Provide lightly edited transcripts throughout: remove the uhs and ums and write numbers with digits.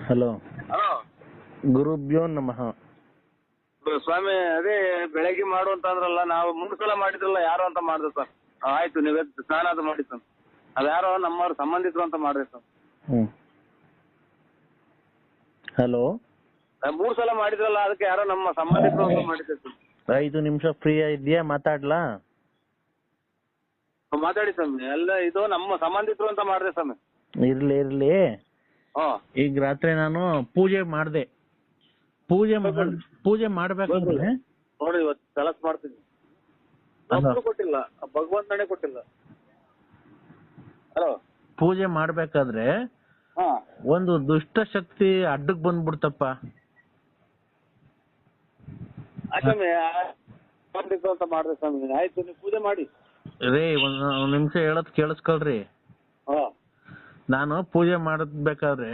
Hello. Hello ಗುರುಭ್ಯೋ ನಮಃ. ಸ್ವಾಮಿ, ಅದೇ ಬೆಳಗ್ಗೆ ಮಾಡು ಅಂತ ಅಂದ್ರಲ್ಲ, ನಾವು 3 ಸಲ ಮಾಡಿದ್ರಲ್ಲ, ಯಾರು ಅಂತ ಮಾಡಿದೆ ಸರ್. ಆಯ್ತು, ನೀವೇ ಸ್ನಾನ ಅದು ಮಾಡಿ ಸರ್. ಅದ್ಯಾರೋ ನಮ್ಮವ್ರ ಸಂಬಂಧಿಕರು ಅಂತ ಮಾಡಿದೆ ಸರ್. ಹಲೋ. 3 ಸಲ ಮಾಡಿದ್ರಲ್ಲ, ಅದಕ್ಕೆ ಯಾರೋ ನಮ್ಮ ಸಂಬಂಧಿಕರು ಅಂತ ಮಾಡಿದ್ದೆ ಸರ್. 5 ನಿಮಿಷ ಫ್ರೀ ಇದೆಯಾ, ಮಾತಾಡ್ಲಾ? ಮಾತಾಡಿ ಸ್ವಾಮಿ. ಎಲ್ಲ ಇದು ನಮ್ಮ ಸಂಬಂಧಿಕರು ಅಂತ ಮಾಡಿದೆ ಸ್ವಾಮಿ. ಇರ್ಲಿ. ಈಗ ರಾತ್ರಿ ನಾನು ಪೂಜೆ ಮಾಡ್ದೆ. ಪೂಜೆ ಮಾಡ್ಬೇಕಂದ್ರೆ ನೋಡಿ, ಇವತ್ತು ಕೆಲಸ ಮಾಡ್ತೀನಿ. ಕೊಟ್ಟಿಲ್ಲ, ಭಗವಂತನೇ ಕೊಟ್ಟಿಲ್ಲ. ಹಲೋ. ಪೂಜೆ ಮಾಡ್ಬೇಕಾದ್ರೆ ಒಂದು ದುಷ್ಟ ಶಕ್ತಿ ಅಡ್ಡಕ್ ಬಂದ್ಬಿಡ್ತಪ್ಪ. ಸ್ವಾಮಿ ಅಂತ ಮಾಡಿದೆ ಸ್ವಾಮಿ. ಆಯ್ತು, ನೀವು ಪೂಜೆ ಮಾಡಿ ರೇ. ಒಂದ್ ನಿಮಿಷ ಹೇಳೋದ್ ಕೇಳಿಸ್ಕೊಳ್ರಿ. ನಾನು ಪೂಜೆ ಮಾಡಬೇಕಾದ್ರೆ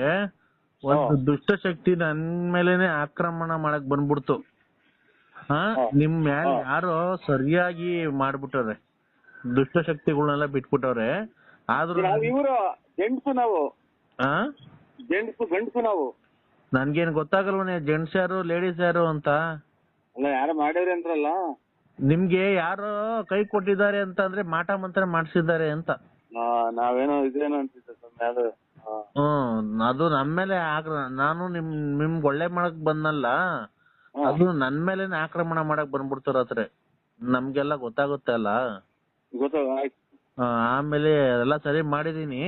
ಒಂದು ದುಷ್ಟ ಶಕ್ತಿ ನನ್ ಮೇಲೆನೆ ಆಕ್ರಮಣ ಮಾಡಕ್ ಬಂದ್ಬಿಡ್ತು. ನಿಮ್ ಮ್ಯಾಲ ಯಾರೋ ಸರಿಯಾಗಿ ಮಾಡ್ಬಿಟ್ಟವ್ರೆ, ದುಷ್ಟ ಶಕ್ತಿಗಳನ್ನೆಲ್ಲ ಬಿಟ್ಬಿಟ್ಟವ್ರೆ. ಆದ್ರೂ ಇವರು ಜೆಂಟ್ಸು, ನಾವು ಗಂಡಸು ನಾವು. ನನ್ಗೇನ್ ಗೊತ್ತಾಗಲ್ವನೇ ಜೆಂಟ್ಸ್ ಯಾರು ಲೇಡೀಸ್ ಯಾರು ಅಂತ. ಅಲ್ಲ, ಯಾರು ಮಾಡ್ಯಾವ್ರಿ ಅಂದ್ರಲ್ಲ. ನಿಮ್ಗೆ ಯಾರೋ ಕೈ ಕೊಟ್ಟಿದ್ದಾರೆ ಅಂತ ಅಂದ್ರೆ ಮಾಟ ಮಂತ್ರ ಮಾಡ್ಸಿದ್ದಾರೆ ಅಂತ. ನಾವೇನೋ ಇದೇನೋ ಅಂತಿದ್ದೆ ಸ್ವಾಮಿ. ಅದು ಅದು ನಮ್ಮೇಲೆ ನಾನು ನಿಮ್ಗೆ ಒಳ್ಳೆ ಮಾಡಕ್ ಬಂದಲ್ಲ, ಅದು ನನ್ ಮೇಲೆನೆ ಆಕ್ರಮಣ ಮಾಡಕ್ ಬಂದ್ಬಿಡ್ತಾರ. ನಮ್ಗೆಲ್ಲ ಗೊತ್ತಾಗುತ್ತೆ ಅಲ್ಲ. ಆಯ್ತು. ಆಮೇಲೆ ಎಲ್ಲ ಸರಿ ಮಾಡಿದೀನಿ.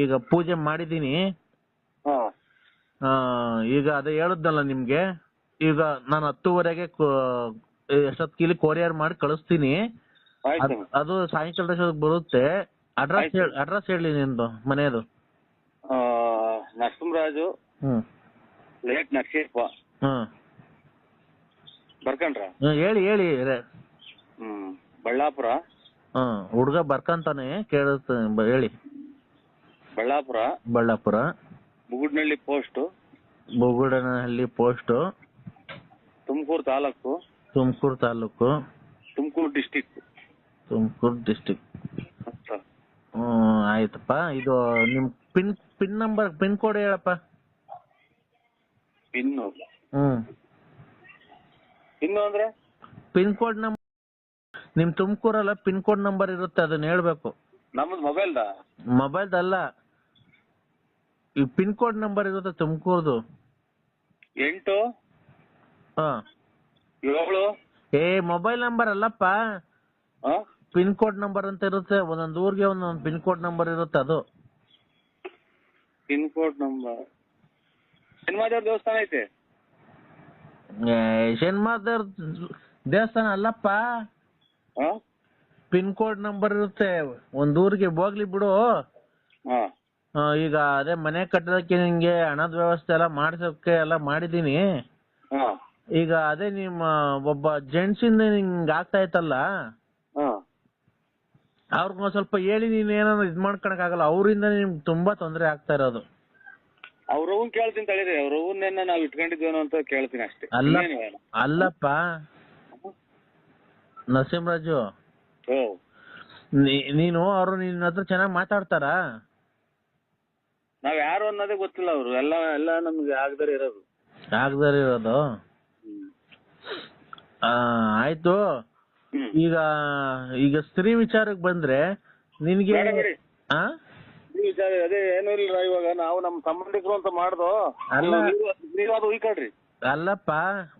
ಈಗ ಪೂಜೆ ಮಾಡಿದೀನಿ. ಈಗ ಅದೇ ಹೇಳುದ್ನಲ್ಲ ನಿಮ್ಗೆ. ಈಗ ನಾನು 10:30ಗೆ ಎಷ್ಟೊತ್ತಿಗೆ ಕೊರಿಯರ್ ಮಾಡಿ ಕಳಿಸ್ತೀನಿ. ಅದು ಸಾಯಂಕಾಲ ಬರುತ್ತೆ. ಅಡ್ರೆಸ್ ಹೇಳಿ ನಿಂದು ಮನೆಯದು. ನರಸಿಂಹರಾಜು ಲೇಟ್ ನಕ್ಷೇಪ. ಬರ್ಕಂಡ್ರ? ಹೇಳಿ. ಬಳ್ಳಾಪುರ. ಹುಡ್ಗ ಬರ್ಕಂತಾನೆ ಕೇಳುತ್ತೆ, ಹೇಳಿ. ಬಳ್ಳಾಪುರ ಬುಗುಡ್ನಹಳ್ಳಿ ಪೋಸ್ಟ್. ತುಮಕೂರು ತಾಲೂಕು. ತುಮಕೂರು ಡಿಸ್ಟಿಕ್. ಆಯ್ತಪ್ಪ. ಇದು ನಿಮ್ ಪಿನ್ ನಂಬರ್, ಪಿನ್ ಕೋಡ್ ಹೇಳಪ್ಪ. ಇನ್ನು ಅಂದ್ರೆ ಪಿನ್ ಕೋಡ್ ನಂಬರ್. ನಿಮ್ ತುಮಕೂರಲ್ಲ ಪಿನ್ ಕೋಡ್ ನಂಬರ್ ಇರುತ್ತೆ, ಅದನ್ನ ಹೇಳ್ಬೇಕು. ನಮ್ದು ಮೊಬೈಲ್ದಲ್ಲ, ಈ ಪಿನ್ ಕೋಡ್ ನಂಬರ್ ಇರುತ್ತೆ ತುಮಕೂರ್ದು. 8 7. ಮೊಬೈಲ್ ನಂಬರ್ ಅಲ್ಲಪ್ಪ, ಪಿನ್ ಕೋಡ್ ನಂಬರ್ ಅಂತ ಇರುತ್ತೆ. ಒಂದೊಂದು ಊರಿಗೆ ಒಂದೊಂದು ಪಿನ್ ಕೋಡ್ ನಂಬರ್ ಇರುತ್ತೆ. ಅದು ಪಿನ್ ಕೋಡ್ ನಂಬರ್. ಶನಿಮಾದೇವ್ರ ದೇವಸ್ಥಾನ ಐತೆ. ಶನಿಮಾದೇವ್ರ ದೇವಸ್ಥಾನ ಅಲ್ಲಪ್ಪ, ಪಿನ್ ಕೋಡ್ ನಂಬರ್ ಇರುತ್ತೆ. ಒಂದ್ ಊರಿಗೆ ಹೋಗ್ಲಿ ಬಿಡು. ಈಗ ಅದೇ ಮನೆ ಕಟ್ಟೋದಕ್ಕೆ ನಿಂಗೆ ಹಣದ ವ್ಯವಸ್ಥೆ ಎಲ್ಲ ಮಾಡ್ಸೋಕೆ ಎಲ್ಲ ಮಾಡಿದೀನಿ. ಈಗ ಅದೇ ನಿಮ್ಮ ಒಬ್ಬ ಜೆಂಟ್ಸ್ ಇಂದ ನಿಂಗೆ ಆಗ್ತಾ ಇತ್ತಲ್ಲ, ಅವ್ರಿಗೊಂದ್ ಸ್ವಲ್ಪ ಹೇಳಿ. ನೀನ್ ಏನಾದ್ರು ಇದ್ ಮಾಡ್ಕೊಳಕ್ ಆಗಲ್ಲ, ಅವರಿಂದ ನಿಮ್ಗೆ ತುಂಬಾ ತೊಂದರೆ ಆಗ್ತಾ ಇರೋದು. ಅವ್ರವ್ನ್ ಕೇಳ್ತೀನಿ ತಡೀರಿ. ಅವ್ರವ್ನ ನಾವ್ ಇಟ್ಕೊಂಡಿದ್ದೇನೋ ಅಂತ ಕೇಳ್ತೀನಿ ಅಷ್ಟೇ. ಅಲ್ಲಪ್ಪ ನರಸಿಂಹರಾಜು, ನೀನು ಅವರು ನಿನ್ನ ಹತ್ರ ಚೆನ್ನಾಗಿ ಮಾತಾಡ್ತಾರ? ನಾವ್ ಯಾರು ಅನ್ನೋದೇ ಗೊತ್ತಿಲ್ಲ. ಅವ್ರು ಎಲ್ಲ ನಮ್ಗೆ ಆಗದಾರೆ ಇರೋದು. ಆಯ್ತು. ಈಗ ಸ್ತ್ರೀ ವಿಚಾರಕ್ಕೆ ಬಂದ್ರೆ ನಿನ್ಗೆ ವಿಚಾರ ಅದೇ ಏನೂ ಇಲ್ಲ. ಇವಾಗ ನಾವು ನಮ್ಮ ಸಂಬಂಧಿಕರು ಅಂತ ಮಾಡ್ದು. ನೀವು ಅದು ಉಯ್ಕೊಳ್ರಿ. ಅಲ್ಲಪ್ಪ,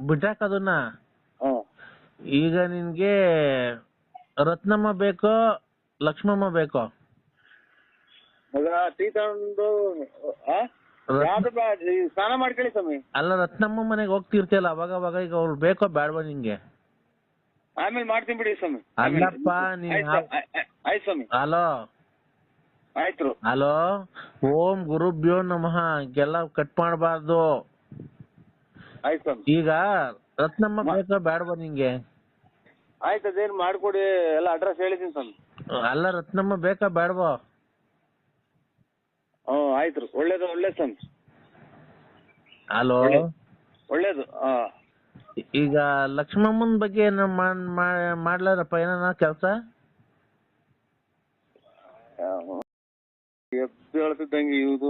ಬಿಟ್ಟಾಕ ಅದನ್ನ. ಈಗ ನಿನ್ಗೆ ರತ್ನಮ್ಮ ಬೇಕೋ ಲಕ್ಷ್ಮಮ್ಮ ಬೇಕೋ? ಟೀ ತಗೊಂಡು ಸ್ನಾನ ಮಾಡ್ಕೊಳ್ಳಿ ಸ್ವಾಮಿ. ಅಲ್ಲ, ರತ್ನಮ್ಮ ಮನೆಗೆ ಹೋಗ್ತಿರ್ತಿಯಲ್ಲ ಅವಾಗ, ಈಗ ಅವ್ರು ಬೇಕೋ ಬೇಡವಾ ನಿಂಗೆ? ಆಮೇಲೆ ಮಾಡ್ತೀನಿ ಬಿಡಿ ಸ್ವಾಮಿ. ಅಲ್ಲಪ್ಪ ಆಯ್ತು ಸ್ವಾಮಿ. ಹಲೋ. ಆಯ್ತು. ಹಲೋ. ಓಂ ಗುರುಭ್ಯೋ ನಮಃ. ಎಲ್ಲ ಕಟ್ ಮಾಡಬಾರ್ದು. ಆಯ್ತು ಸ್ವಾಮಿ. ಈಗ ರತ್ನಮ್ಮ ಬೇಕೋ ಬೇಡವಾ ನಿಂಗೆ? ಆಯ್ತು, ಅದೇನು ಮಾಡ್ಕೊಡಿ. ಎಲ್ಲ ಅಡ್ರೆಸ್ ಹೇಳಿದ್ದೀನಿ ಸ್ವಾಮಿ. ಅಲ್ಲ, ರತ್ನಮ್ಮ ಬೇಕಾ ಬೇಡವಾ? ಆಯ್ತು. ಒಳ್ಳೇದು ಸ್ವಾಮಿ. ಹಲೋ. ಒಳ್ಳೇದು. ಈಗ ಲಕ್ಷ್ಮಮ್ಮನ ಬಗ್ಗೆ ಮಾಡ್ಲಾರಪ್ಪ ಏನಾರ ಕೆಲಸ? ಎದ್ದು ಹೇಳ್ತಿದ್ದಂಗೆ ಇದು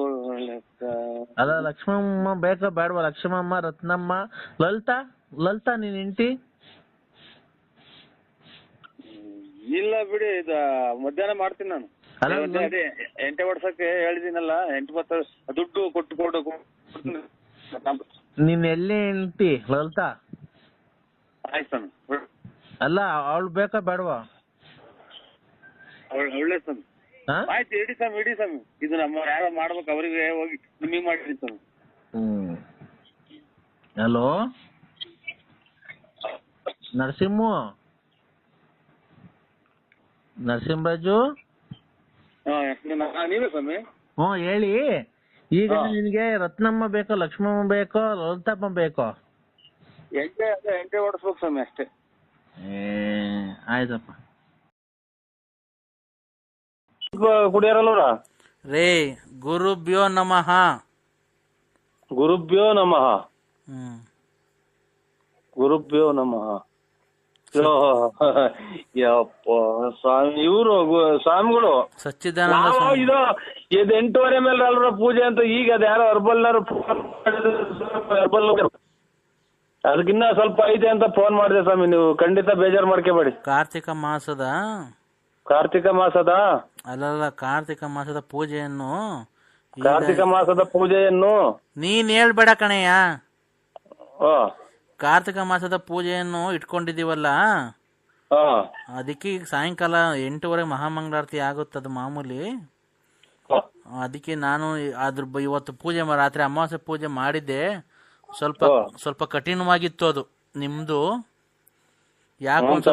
ಅಲ್ಲ ಲಕ್ಷ್ಮಮ್ಮ ಬೇಕಾ ಬೇಡವಾ? ಲಕ್ಷ್ಮಮ್ಮ, ರತ್ನಮ್ಮ, ಲಲಿತಾ ನೀನ್ ಹೆಂಡತಿ? ಇಲ್ಲ ಬಿಡಿ, ಇದ ಮಧ್ಯಾಹ್ನ ಮಾಡ್ತೀನಿ ನಾನು. ಅದೇ ಎಂಟೆ ಹೊಡ್ಸಕ್ಕೆ ಹೇಳಿದೀನಲ್ಲ, 8 ದುಡ್ಡು ಕೊಟ್ಟು ನೀನ್ ಎಲ್ಲಿ ಹೆಂಡತಿ ಲಲಿತಾ? ಆಯ್ತು ಸ್ವಾಮಿ. ಅಲ್ಲ ಅವಳು ಬೇಕಾ ಬೇಡವಾ? ಒಳ್ಳೆ ಸ್ವಾಮಿ. ಆಯ್ತು, ಇಡಿ ಸ್ವಾಮಿ. ಇದು ನಮ್ಮ ಯಾರೋ ಮಾಡ್ಬೇಕು, ಅವ್ರಿಗೆ ಹೋಗಿ ನಿಮಗೆ ಮಾಡಿರಿ ಸ್ವಾಮಿ. ಹಲೋ ನರಸಿಂಹರಾಜು. ನೀವೇ ಸ್ವಾಮಿ? ಹೇಳಿ. ಈಗ ನಿನ್ಗೆ ರತ್ನಮ್ಮ ಬೇಕೋ, ಲಕ್ಷ್ಮಮ್ಮ ಬೇಕೋ, ಲಲಿತಮ್ಮ ಬೇಕೋ? ಎಂಟೆ ಓಡಿಸ್ಬೇಕು ಸ್ವಾಮಿ ಅಷ್ಟೇ. ಆಯ್ತಪ್ಪ. ಕುಡಿಯಾರಲ್ವರ ರೇ ಗುರುಭ್ಯೋ ನಮಃ. ಗುರುಭ್ಯೋ ನಮಃ. ಗುರುಭ್ಯೋ ನಮಃ. ಯಪ್ಪ ಸ್ವಾಮಿ, ಇವರು ಸ್ವಾಮಿಗಳು ಸಚ್ಚಿದಾನಂದ ಇದು 8:30 ಮೇಲೆ ಅಲ್ರ ಪೂಜೆ ಅಂತ. ಈಗ ಅದ ಯಾರೋ ಹರ್ಬಲ್ನರು ಅದಕ್ಕಿನ್ನ ಸ್ವಲ್ಪ ಐತೆ ಅಂತ ಫೋನ್ ಮಾಡಿದೆ ಸ್ವಾಮಿ. ನೀವು ಖಂಡಿತ ಬೇಜಾರು ಮಾಡ್ಕೋಬೇಡಿ. ಕಾರ್ತಿಕ ಮಾಸದ ಅಲ್ಲಲ್ಲ, ಕಾರ್ತಿಕ ಮಾಸದ ಪೂಜೆಯನ್ನು ನೀನ್ ಹೇಳ್ಬೇಡ ಕಣಯ್ಯ. ಕಾರ್ತಿಕ ಮಾಸದ ಪೂಜೆಯನ್ನು ಇಟ್ಕೊಂಡಿದೀವಲ್ಲ, ಅದಕ್ಕೆ ಈಗ ಸಾಯಂಕಾಲ 8:30 ಮಹಾಮಂಗಳಾರತಿ ಆಗುತ್ತದು ಮಾಮೂಲಿ. ಅದಕ್ಕೆ ನಾನು ಇವತ್ತು ಪೂಜೆ ರಾತ್ರಿ ಅಮಾವಾಸ್ಯೆ ಪೂಜೆ ಮಾಡಿದ್ದೆ. ಸ್ವಲ್ಪ ಕಠಿಣವಾಗಿತ್ತು ಅದು ನಿಮ್ದು. ಯಾಕೊಂದ್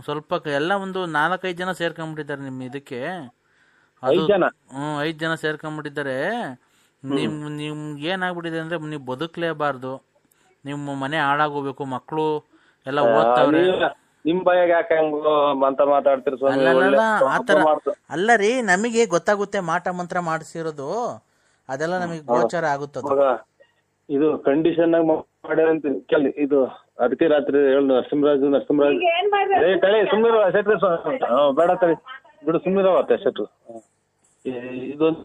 ಸ್ವಲ್ಪ ಎಲ್ಲ ಒಂದು 4-5 ಜನ ಸೇರ್ಕೊಂಡ್ಬಿಟ್ಟಿದ್ದಾರೆ ನಿಮ್ ಇದಕ್ಕೆ. ಅದು 5 ಜನ ಸೇರ್ಕೊಂಡ್ಬಿಟ್ಟಿದ್ದಾರೆ. ನಿಮ್ಗೆ ಏನಾಗ್ಬಿಟ್ಟಿದೆ ಅಂದ್ರೆ, ನೀವು ಬದುಕಲೇಬಾರ್ದು, ನಿಮ್ಮ ಮನೆ ಹಾಳಾಗೋಗ್ಬೇಕು, ಮಕ್ಕಳು ಎಲ್ಲ ಓದ್ತಾವ್ರೆ. ನಿಮ್ ಬಾಯಾಗ ಅಂತ ಮಾತಾಡ್ತೀರಿ ಆತರ ಅಲ್ಲ ರೀ, ನಮಗೆ ಗೊತ್ತಾಗುತ್ತೆ ಮಾಟ ಮಂತ್ರ ಮಾಡಿಸಿರೋದು, ಅದೆಲ್ಲ ನಮಗೆ ಗೋಚರ ಆಗುತ್ತದೆ. ಇದು ಕಂಡೀಷನ್ ಆಗಿ ಮಾಡ್ಯಾರಂತ ಕೇಳಿ. ಇದು ಅದಕ್ಕೆ ರಾತ್ರಿ ಹೇಳು ನರಸಿಂಹರಾಜ್ ತಳಿ ಸುಮ್ಮನೆ ಶೆಟ್ರು ಬೇಡ ತಳಿ ಬಿಡು, ಸುಮ್ಮನೆ ಶೆಟ್ರು. ಇದೊಂದು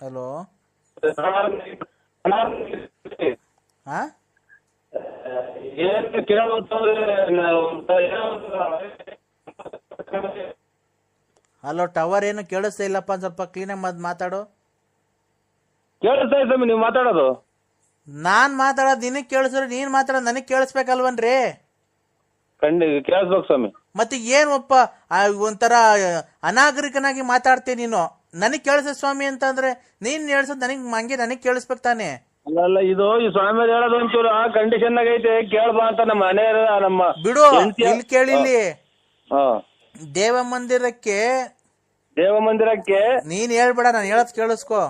ಹಲೋ ಏನು ಹಲೋ ಟವರ್ ಏನು ಕೇಳಿಸ್ತಾ ಇಲ್ಲಪ್ಪ, ಸ್ವಲ್ಪ ಕ್ಲೀನಾಗಿ ಮಾತಾಡು. ಕೇಳಿಸ್ತಾ ಇದ್ದ ನೀವು ಮಾತಾಡೋದು? ನಾನ್ ಮಾತಾಡೋದು ನಿನಗ್ ಕೇಳಿಸ್ರೆ ನೀನ್ ಮಾತಾಡೋದು ನನಗ್ ಕೇಳಿಸ್ಬೇಕಲ್ವನ್ರಿ? ಕೇಳಿಸ್ಬೇಕು ಸ್ವಾಮಿ. ಮತ್ತೆ ಏನ್ ಒಪ್ಪ ಒಂಥರ ಅನಾಗರಿಕನಾಗಿ ಮಾತಾಡ್ತೀನಿ ನೀನು. ನನಗ್ ಕೇಳಿಸ ಸ್ವಾಮಿ ಅಂತಂದ್ರೆ ನೀನ್ ಹೇಳ್ಸೋದ್ ನನಗ್ ಕೇಳಿಸ್ಬೇಕು ತಾನೆ? ಅಲ್ಲ, ಇದು ಈ ಸ್ವಾಮಿ ಹೇಳೋದು ಒಂಚೂರು ಆ ಕಂಡೀಷನ್ ಐತೆ, ಕೇಳ್ಬಾ ಅಂತ ನಮ್ಮ ಮನೆ ನಮ್ಮ ಬಿಡು. ಇಲ್ಲಿ ಕೇಳಿಲ್ಲಿ, ದೇವ ಮಂದಿರಕ್ಕೆ ನೀನ್ ಹೇಳ್ಬೇಡ, ನಾನು ಹೇಳೋದ್ ಕೇಳಿಸ್ಕೊ.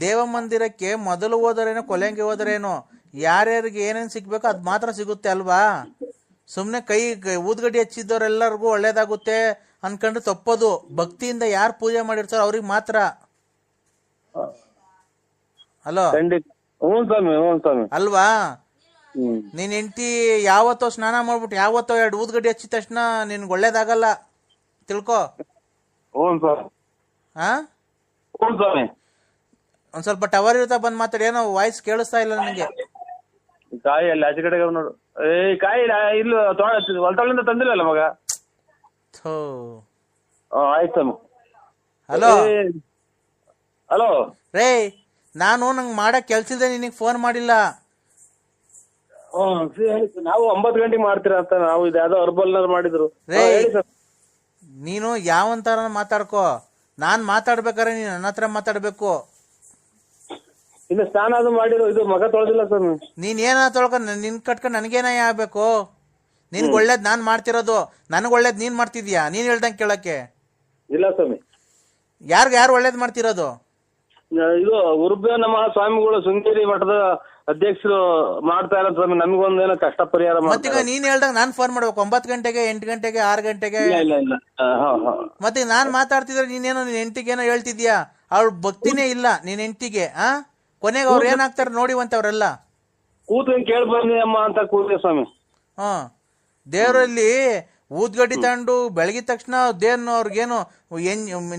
ದೇವ ಮಂದಿರಕ್ಕೆ ಮೊದಲು ಹೋದರೇನೋ ಕೊಲೆಂಗೆ ಹೋದರೇನೋ, ಯಾರ್ಯಾರಿಗೆ ಏನೇನ್ ಸಿಗ್ಬೇಕೋ ಅದ್ ಮಾತ್ರ ಸಿಗುತ್ತೆ ಅಲ್ವಾ? ಸುಮ್ನೆ ಕೈ ಊದ್ಗಡ್ಡಿ ಹಚ್ಚಿದವ್ರೆಲ್ಲರಿಗೂ ಒಳ್ಳೇದಾಗುತ್ತೆ ಅನ್ಕೊಂಡ್ರೆ ತಪ್ಪದು. ಭಕ್ತಿಯಿಂದ ಯಾರು ಪೂಜೆ ಮಾಡಿರ್ತಾರೋ ಅವ್ರಿಗೆ ಮಾತ್ರ. ಹಲೋ ಅಲ್ವಾ? ನೀನ್ ಹೆಂಡತಿ ಯಾವತ್ತೋ ಸ್ನಾನ ಮಾಡ್ಬಿಟ್ಟು ಯಾವತ್ತೋ 2 ಊದ್ಗಡ್ಡಿ ಹಚ್ಚಿದ ತಕ್ಷಣ ನಿನ್ಗೆ ಒಳ್ಳೇದಾಗಲ್ಲ, ತಿಳ್ಕೊ. ಒಂದ್ ಸ್ವಲ್ಪ ಟವರ್ ಇರ್ತಾ ಬಂದ್ ಮಾತಾಡಿ. ಏನೋ ವಾಯ್ಸ್ ಕೇಳಿಸ್ತಾ ಇಲ್ಲ ನನಗೆ. ಕಾಯಿ ಅಲ್ಲಿ ಆಚೆ ಕಡೆ ನೋಡು. ಕಾಯಿ ಇಲ್ಲ ಹೊಲ್ತಳಿಂದ ತಂದಿಲ್ಲ ಮಗ. ಆಯ್ತು. ಹಲೋ ರೇ, ನಾನು ನಂಗೆ ಮಾಡಕ್ ಕೆಲ್ಸಿಲ್ದೆ ನಿನಗೆ ಫೋನ್ ಮಾಡಿಲ್ಲ. ನಾವು 9 ಗಂಟೆಗೆ ಮಾಡ್ತೀರಾ ಅಂತ ನಾವು ಇದು ಯಾವ್ದೋ ಹರ್ಬಲ್ನವ್ರು ಮಾಡಿದ್ರು. ರೇ, ನೀನು ಯಾವಂತರ ಮಾತಾಡ್ಕೋ. ನಾನ್ ಮಾತಾಡ್ಬೇಕಾರೆ ನೀನ್ ನನ್ನ ಹತ್ರ ಮಾತಾಡ್ಬೇಕು. ಇನ್ನು ಸ್ನಾನ ಅದು ಮಾಡಿರೋ, ಇದು ಮಗ ತೊಳೆದಿಲ್ಲ ಸರ್. ನೀನ್ ಏನ ತೊಳ್ಕೊಂಡ್ ನಿನ್ ಕಟ್ಕೊಂಡ್ ನನ್ಗೇನ ಆಗ್ಬೇಕು? ನಿನ್ಗೆ ಒಳ್ಳೇದ್ ನಾನ್ ಮಾಡ್ತಿರೋದು, ನನಗ್ ಒಳ್ಳೇದ್ ನೀನ್ ಮಾಡ್ತಿದ್ಯಾ? ನೀನ್ ಹೇಳ್ದಂಗೆ ಕೇಳಕ್ಕೆ ಇಲ್ಲ ಸ್ವಾಮಿ. ಯಾರು ಒಳ್ಳೇದ್ ಮಾಡ್ತಿರೋದು? ಇದು ಗುರುಭ್ಯೋ ನಮಃ ಸ್ವಾಮಿಗಳು ಶೃಂಗೇರಿ ಮಠದ ಅಧ್ಯಕ್ಷರು ಮಾಡ್ತಾ ಇರೋದು ಸ್ವಾಮಿ. ನಮಗೊಂದೇನೋ ಕಷ್ಟ ಪರಿಹಾರ. ಮತ್ತೀಗ ನೀನ್ ಹೇಳ್ದಂಗ ನಾನ್ ಫೋನ್ ಮಾಡ್ಬೇಕು 9 ಗಂಟೆಗೆ, 8 ಗಂಟೆಗೆ, 6 ಗಂಟೆಗೆ? ಮತ್ತೆ ನಾನ್ ಮಾತಾಡ್ತಿದ್ರೆ ನೀನೇನೋ ನಿನ್ ಹೆಂಡತಿಗೇನೋ ಹೇಳ್ತಿದ್ಯಾ? ಅವ್ಳ ಭಕ್ತಿನೇ ಇಲ್ಲ ನಿನ್ ಹೆಂಡತಿಗೆ. ಕೊನೆಗೆ ಅವ್ರು ಏನಾಗ್ತಾರ ನೋಡಿವಂತವ್ರೆಲ್ಲ. ಕೂತ್ಕೊಂಡು ಕೇಳಿ ಬನ್ನಿ ಅಮ್ಮ ಅಂತ ಕೂತ್ರೆ ಸ್ವಾಮಿ. ದೇವರಲ್ಲಿ ಊದ್ಗಡ್ಡಿ ತಗೊಂಡು ಬೆಳಗಿದ ತಕ್ಷಣ ದೇನ್ ಅವ್ರಿಗೇನು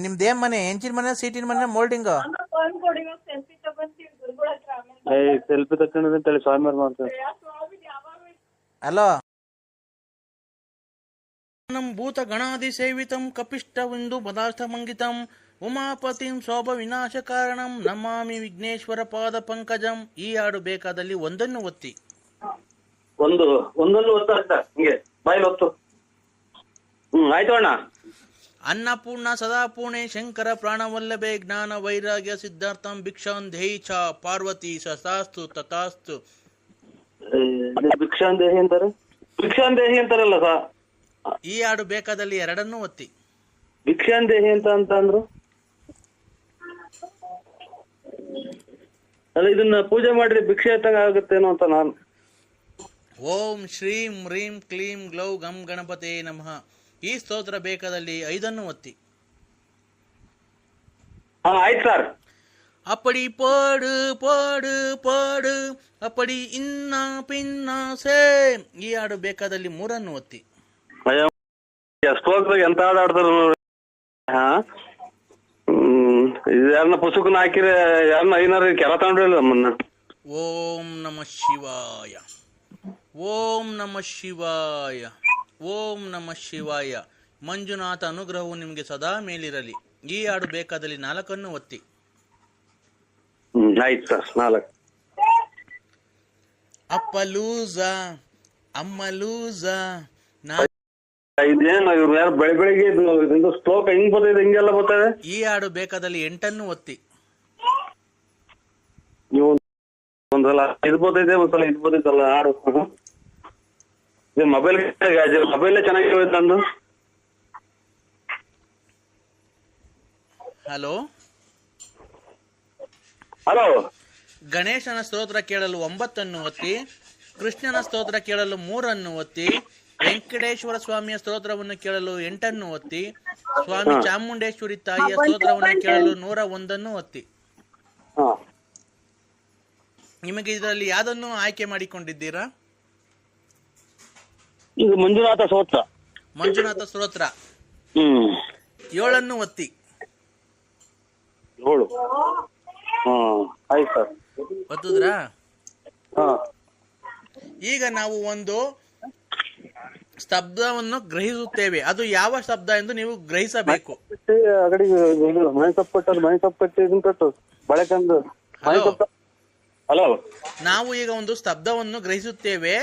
ನಿಮ್ದೇನ್ ಮನೆ, ಹೆಂಚಿನ ಮನೆ, ಸೀಟಿನ ಮನೆ, ಮೋಲ್ಡಿಂಗ್? ಸೆಲ್ಫಿ ತಕೊಂಡ್ರೆ ಸ್ವಾಮಿ ಮಾಡ್ತಾರೆ. ಅಲೋ, ಭೂತ ಗಣಾದಿ ಸೇವಿತಂ ಕಪಿಷ್ಟವಿಂದು ಪದಾರ್ಥ ಮಂಗಿತಂ ಉಮಾಪತಿಂ ಶೋಭ ವಿನಾಶ ಕಾರಣಂ ನಮಾಮಿ ವಿಘ್ನೇಶ್ವರ ಪಾದ ಪಂಕಜಂ. ಈ ಹಾಡು ಬೇಕಾದಲ್ಲಿ ಒಂದನ್ನು ಒತ್ತಿ. ಒಂದನ್ನು ಒತ್ತ ಹಿಂಗೆ ಬಾಯಿಲ್ ಒತ್ತು. ಆಯ್ತು ಅಣ್ಣ. ಅನ್ನಪೂರ್ಣ ಸದಾಪೂರ್ಣೆ ಶಂಕರ ಪ್ರಾಣವಲ್ಲಭೆ ಜ್ಞಾನ ವೈರಾಗ್ಯ ಸಿದ್ಧಾರ್ಥಂ ಭಿಕ್ಷಾನ್ ದೇಹಿ ಚ ಪಾರ್ವತಿ ಸತಾಸ್ತು ತಥಾಸ್ತು. ಭಿಕ್ಷಾನ್ ದೇಹಿ ಅಂತಾರಲ್ಲ ಸಾ. ಈ ಹಾಡು ಬೇಕಾದಲ್ಲಿ ಎರಡನ್ನೂ ಒತ್ತಿ. ಭಿಕ್ಷಾನ್ ದೇಹಿ ಅಂತ ಅಂದ್ರು ಅಲ್ಲ, ಇದನ್ನ ಪೂಜೆ ಮಾಡಿದ್ರೆ ಭಿಕ್ಷೆ ಎತ್ತಂಗ ಆಗುತ್ತೇನೋ ಅಂತ ನಾನು. ಓಂ ಶ್ರೀಂ ಹ್ರೀಂ ಕ್ಲೀಂ ಗ್ಲೌ ಗಂ ಗಣಪತೆ ನಮಃ. ಈ ಸ್ತೋತ್ರ ಬೇಕಾದಲ್ಲಿ 5 ಒತ್ತಿ. ಆಯ್ತು ಸರ್. ಅಪ್ಪಡಿ ಪಾಡು ಪಾಡು ಪಾಡು ಅಪ್ಪಡಿ ಇನ್ನ ಪಿನ್ನ ಸೇ. ಈ ಹಾಡು ಬೇಕಾದಲ್ಲಿ 3 ಒತ್ತಿ. ಸ್ತೋತ್ರ ಎಂತ ಹಾಡು ಆಡ್ತಾರ. ಯಾರನ್ನ ಪುಸ್ತಕನ ಹಾಕಿರ ಯಾರನ್ನ ಐನಾರ ಕೆಲ ತಗೊಂಡ್ರಲ್ಲ ನಮ್ಮನ್ನ. ಓಂ ನಮಃ ಶಿವಾಯ, ಓಂ ನಮಃ ಶಿವಾಯ, ಓಂ ನಮಃ ಶಿವಾಯ. ಮಂಜುನಾಥ ಅನುಗ್ರಹವು ನಿಮಗೆ ಸದಾ ಮೇಲಿರಲಿ. ಈ ಹಾಡು ಬೇಕಾದಲ್ಲಿ 4 ಒತ್ತಿ. ಆಯ್ತು ಸರ್. 4. ಅಪ್ಪ ಲೂಸ ಅಮ್ಮ ಲೂಸ. ಇದೇನು ಇವ್ರು ಯಾರು ಬೆಳಿಗ್ಗೆ ಇದು ಶ್ಲೋಕ ಹಿಂಗ್ ಬರ್ತದೆ, ಹಿಂಗೆಲ್ಲ ಬರ್ತದೆ. ಈ ಹಾಡು ಬೇಕಾದಲ್ಲಿ 8 ಒತ್ತಿ. ನೀವು ಒಂದ್ಸಲ ಇದು ಬರ್ತೈತೆ, ಒಂದ್ಸಲ ಇದು ಬರ್ತೈತಲ್ಲ ಹಾಡು. ಮೊಬೈಲ್ ಚೆನ್ನಾಗಿ ನಂದು. Hello hello. ಗಣೇಶನ ಸ್ತೋತ್ರ ಕೇಳಲು 9 ಒತ್ತಿ. ಕೃಷ್ಣನ ಸ್ತೋತ್ರ ಕೇಳಲು 3 ಒತ್ತಿ. ವೆಂಕಟೇಶ್ವರ ಸ್ವಾಮಿಯ ಸ್ತೋತ್ರವನ್ನು ಕೇಳಲು 8 ಒತ್ತಿ. ಸ್ವಾಮಿ ಚಾಮುಂಡೇಶ್ವರಿ ತಾಯಿಯ ಸ್ತೋತ್ರವನ್ನು ಕೇಳಲು 101 ಒತ್ತಿ. ನಿಮಗೆ ಇದರಲ್ಲಿ ಯಾವುದನ್ನು ಆಯ್ಕೆ ಮಾಡಿಕೊಂಡಿದ್ದೀರಾ? ಇದು ಮಂಜುನಾಥ ಸ್ತೋತ್ರ. ಮಂಜುನಾಥ ಸ್ತೋತ್ರ 7 ಒತ್ತಿ. 7. ಆಯ್ತು ಸರ್. ಒತ್ತುದ್ರಾ? ಈಗ ನಾವು ಒಂದು ಸ್ತಬ್ಧವನ್ನು ಗ್ರಹಿಸುತ್ತೇವೆ. ಅದು ಯಾವ ಶಬ್ದ ಎಂದು ನೀವು ಗ್ರಹಿಸಬೇಕು. ಹಲೋ. ನಾವು ಈಗ ಒಂದು ಸ್ತಬ್ಧವನ್ನು ಗ್ರಹಿಸುತ್ತೇವೆ,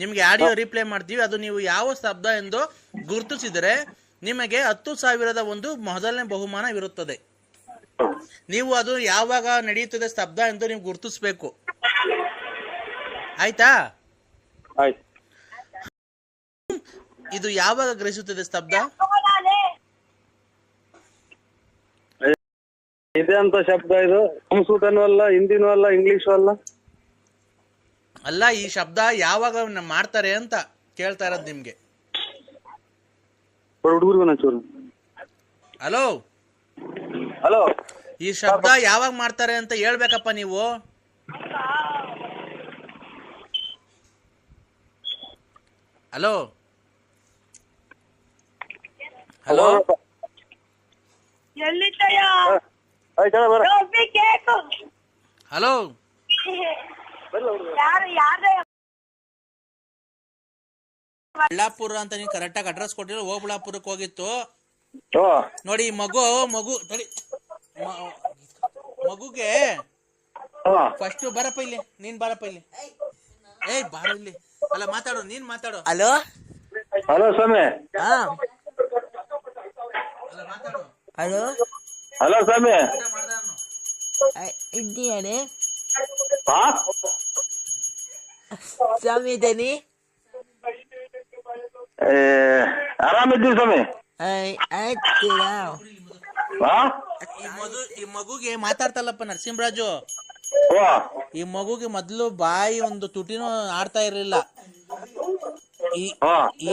ನಿಮಗೆ ಆಡಿಯೋ ರಿಪ್ಲೈ ಮಾಡ್ತೀವಿ. ಅದು ನೀವು ಯಾವ ಶಬ್ದ ಎಂದು ಗುರುತಿಸಿದರೆ ನಿಮಗೆ 10,000 ಒಂದು ಮೊದಲನೇ ಬಹುಮಾನವಿರುತ್ತದೆ. ನೀವು ಅದು ಯಾವಾಗ ನಡೆಯುತ್ತದೆ ಸ್ತಬ್ಧ ಎಂದು ನೀವು ಗುರುತಿಸಬೇಕು. ಆಯ್ತಾ? ಆಯ್ತು. ಇದು ಯಾವಾಗ ಗ್ರಹಿಸುತ್ತದೆ ಸ್ತಬ್ಧ? ಇದೆ ಅಂತ ಶಬ್ದ. ಇದು ಸಂಸ್ಕೃತನೂ ಅಲ್ಲ, ಹಿಂದಿನೂ ಅಲ್ಲ, ಇಂಗ್ಲಿಷು ಅಲ್ಲ. ಅಲ್ಲ, ಈ ಶಬ್ದ ಯಾವಾಗ ಮಾಡ್ತಾರೆ ಅಂತ ಕೇಳ್ತಾ ಇರೋದು ನಿಮ್ಗೆ. Hello hello. ಈ ಶಬ್ದ ಯಾವಾಗ ಮಾಡ್ತಾರೆ ಅಂತ ಹೇಳ್ಬೇಕಪ್ಪ ನೀವು. Hello hello. ಹಲೋ. ಬಳ್ಳಾಪುರ ಅಂತ ನೀವು ಕರೆಕ್ಟಾಗಿ ಅಡ್ರೆಸ್ ಕೊಟ್ಟಿರೋ ಓಬಳ್ಳಾಪುರಕ್ಕೆ ಹೋಗಿತ್ತು ನೋಡಿ. ಮಗುಗೆ ಫಸ್ಟ್ ಬರಪ್ಪ ಇಲ್ಲಿ, ನೀನ್ ಬರಪ್ಪ ಇಲ್ಲಿ. ಏಯ್ ಬಾರ ಇಲ್ಲಿ. ಅಲ್ಲ ಮಾತಾಡು, ನೀನ್ ಮಾತಾಡು. ಹಲೋ ಹಲೋ ಸ್ವಾಮಿ. ಹಲೋ ಹಲೋ ಸ್ವಾಮಿ. ಇದ್ದೀಯಾನೆ ಸ್ವಾಮಿ? ಇದ್ದೇನೆ. ಆರಾಮಿದ್ದೀವಿ ಸ್ವಾಮಿ. ಈ ಮಗುಗೆ ಮಾತಾಡ್ತಲ್ಲಪ್ಪ ನರಸಿಂಹರಾಜು. ಈ ಮಗುಗೆ ಮೊದ್ಲು ಬಾಯಿ ಒಂದು ತುಟಿನೂ ಆಡ್ತಾ ಇರ್ಲಿಲ್ಲ.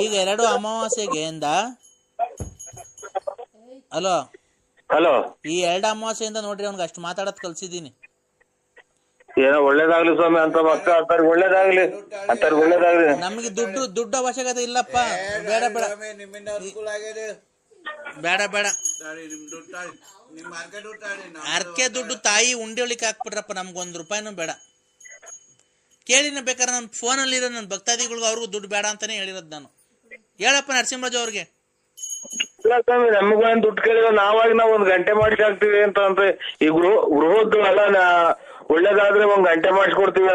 ಈಗ 2 ಅಮಾವಾಸ್ಯೆಗೆ ಹಲೋ ಹಲೋ. ಈ 2 ಅಮಾವಾಸ್ಯೆಯಿಂದ ನೋಡ್ರಿ ಅವ್ನಿಗೆ ಅಷ್ಟು ಮಾತಾಡೋದ್ ಕಲ್ಸಿದೀನಿ. ಏನೋ ಒಳ್ಳೇದಾಗ್ಲಿ ಸ್ವಾಮಿ, ಅಂತ ಮಕ್ಕ ಅಂತಾರ ಒಳ್ಳೇದಾಗ್ಲಿ, ಅಂತಾರ ಒಳ್ಳೇದಾಗ್ಲಿ. ನಮಗೆ ದುಡ್ಡು ಅವಶ್ಯಕತೆ ಇಲ್ಲಪ್ಪ. ಬೇಡ ಬೇಡ ಬೇಡ ಬೇಡ. ಅರ್ಕೆ ದುಡ್ಡು ತಾಯಿ ಉಂಡೆ ಒಳಿಕೆ ಹಾಕ್ಬಿಟ್ರಪ್ಪ, ನಮ್ಗೊಂದು ರೂಪಾಯಿನೂ ಬೇಡ. ಕೇಳಿನ ಬೇಕಾದ್ರೆ ನನ್ನ ಫೋನಲ್ಲಿ ಇರೋ ನನ್ನ ಭಕ್ತಾದಿಗಳಿಗೂ ಅವ್ರಿಗೂ ದುಡ್ಡು ಬೇಡ ಅಂತಾನೆ ಹೇಳಿರೋದು ನಾನು. ಹೇಳಪ್ಪ ನರಸಿಂಹರಾಜು ಅವ್ರಿಗೆ. ಇಲ್ಲ ಸ್ವಾಮಿ, ನಮಗೂ ಏನ್ ದುಡ್ಡು ಕೇಳಿಲ್ಲ, ನಾವಾಗಿ ನಾವು 1 ಗಂಟೆ ಮಾಡಿಸಿ ಹಾಕ್ತಿವಿ ಅಂತ ಅಂದ್ರೆ ಈ ಗೃಹದ್ದು ಎಲ್ಲ ಒಳ್ಳೇದಾದ್ರೆ 1 ಗಂಟೆ ಮಾಡಿಸ್ಕೊಡ್ತೀವಿ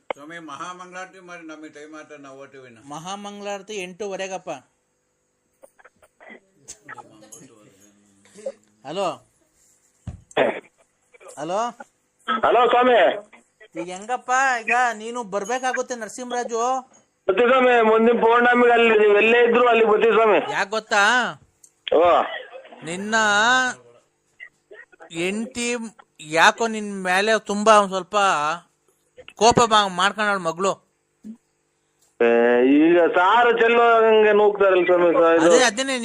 ಸ್ವಾಮಿ. ಮಹಾಮಂಗಳಾರತಿ ಮಾಡಿ ನಮಗೆ ಟೈಮ್ ಆಟ ನಾವು ಓಟಿವಿ. ಮಹಾಮಂಗಳಾರತಿ 8:15ಗಪ್ಪ. ಹಲೋ ಹಲೋ ಹಲೋ ಸ್ವಾಮಿ. ಈಗ ಹೆಂಗಪ್ಪ, ಈಗ ನೀನು ಬರ್ಬೇಕಾಗುತ್ತೆ ನರಸಿಂಹರಾಜು. ಬರ್ತೀವಿ ಸ್ವಾಮಿ, ಮುಂದಿನ ಪೌರ್ಣಮಿಗೆ ಅಲ್ಲಿ ನೀವು ಎಲ್ಲೇ ಇದ್ರು ಅಲ್ಲಿ ಬರ್ತೀವಿ ಸ್ವಾಮಿ. ಯಾಕೆ ಗೊತ್ತಾ, ಓ ನಿನ್ನ ಹೆಂಡತಿ ಯಾಕೋ ನಿನ್ ಮೇಲೆ ತುಂಬಾ ಸ್ವಲ್ಪ ಕೋಪ ಮಾಡ್ಕೊಂಡ ಮಗಳು. ಈಗ ಸಾರು ಚೆಲ್ಲೋ ಹಂಗೆ ನೂಗ್ತಾರಲ್ಲ ಸ್ವಾಮಿ. ಅದೇನೆ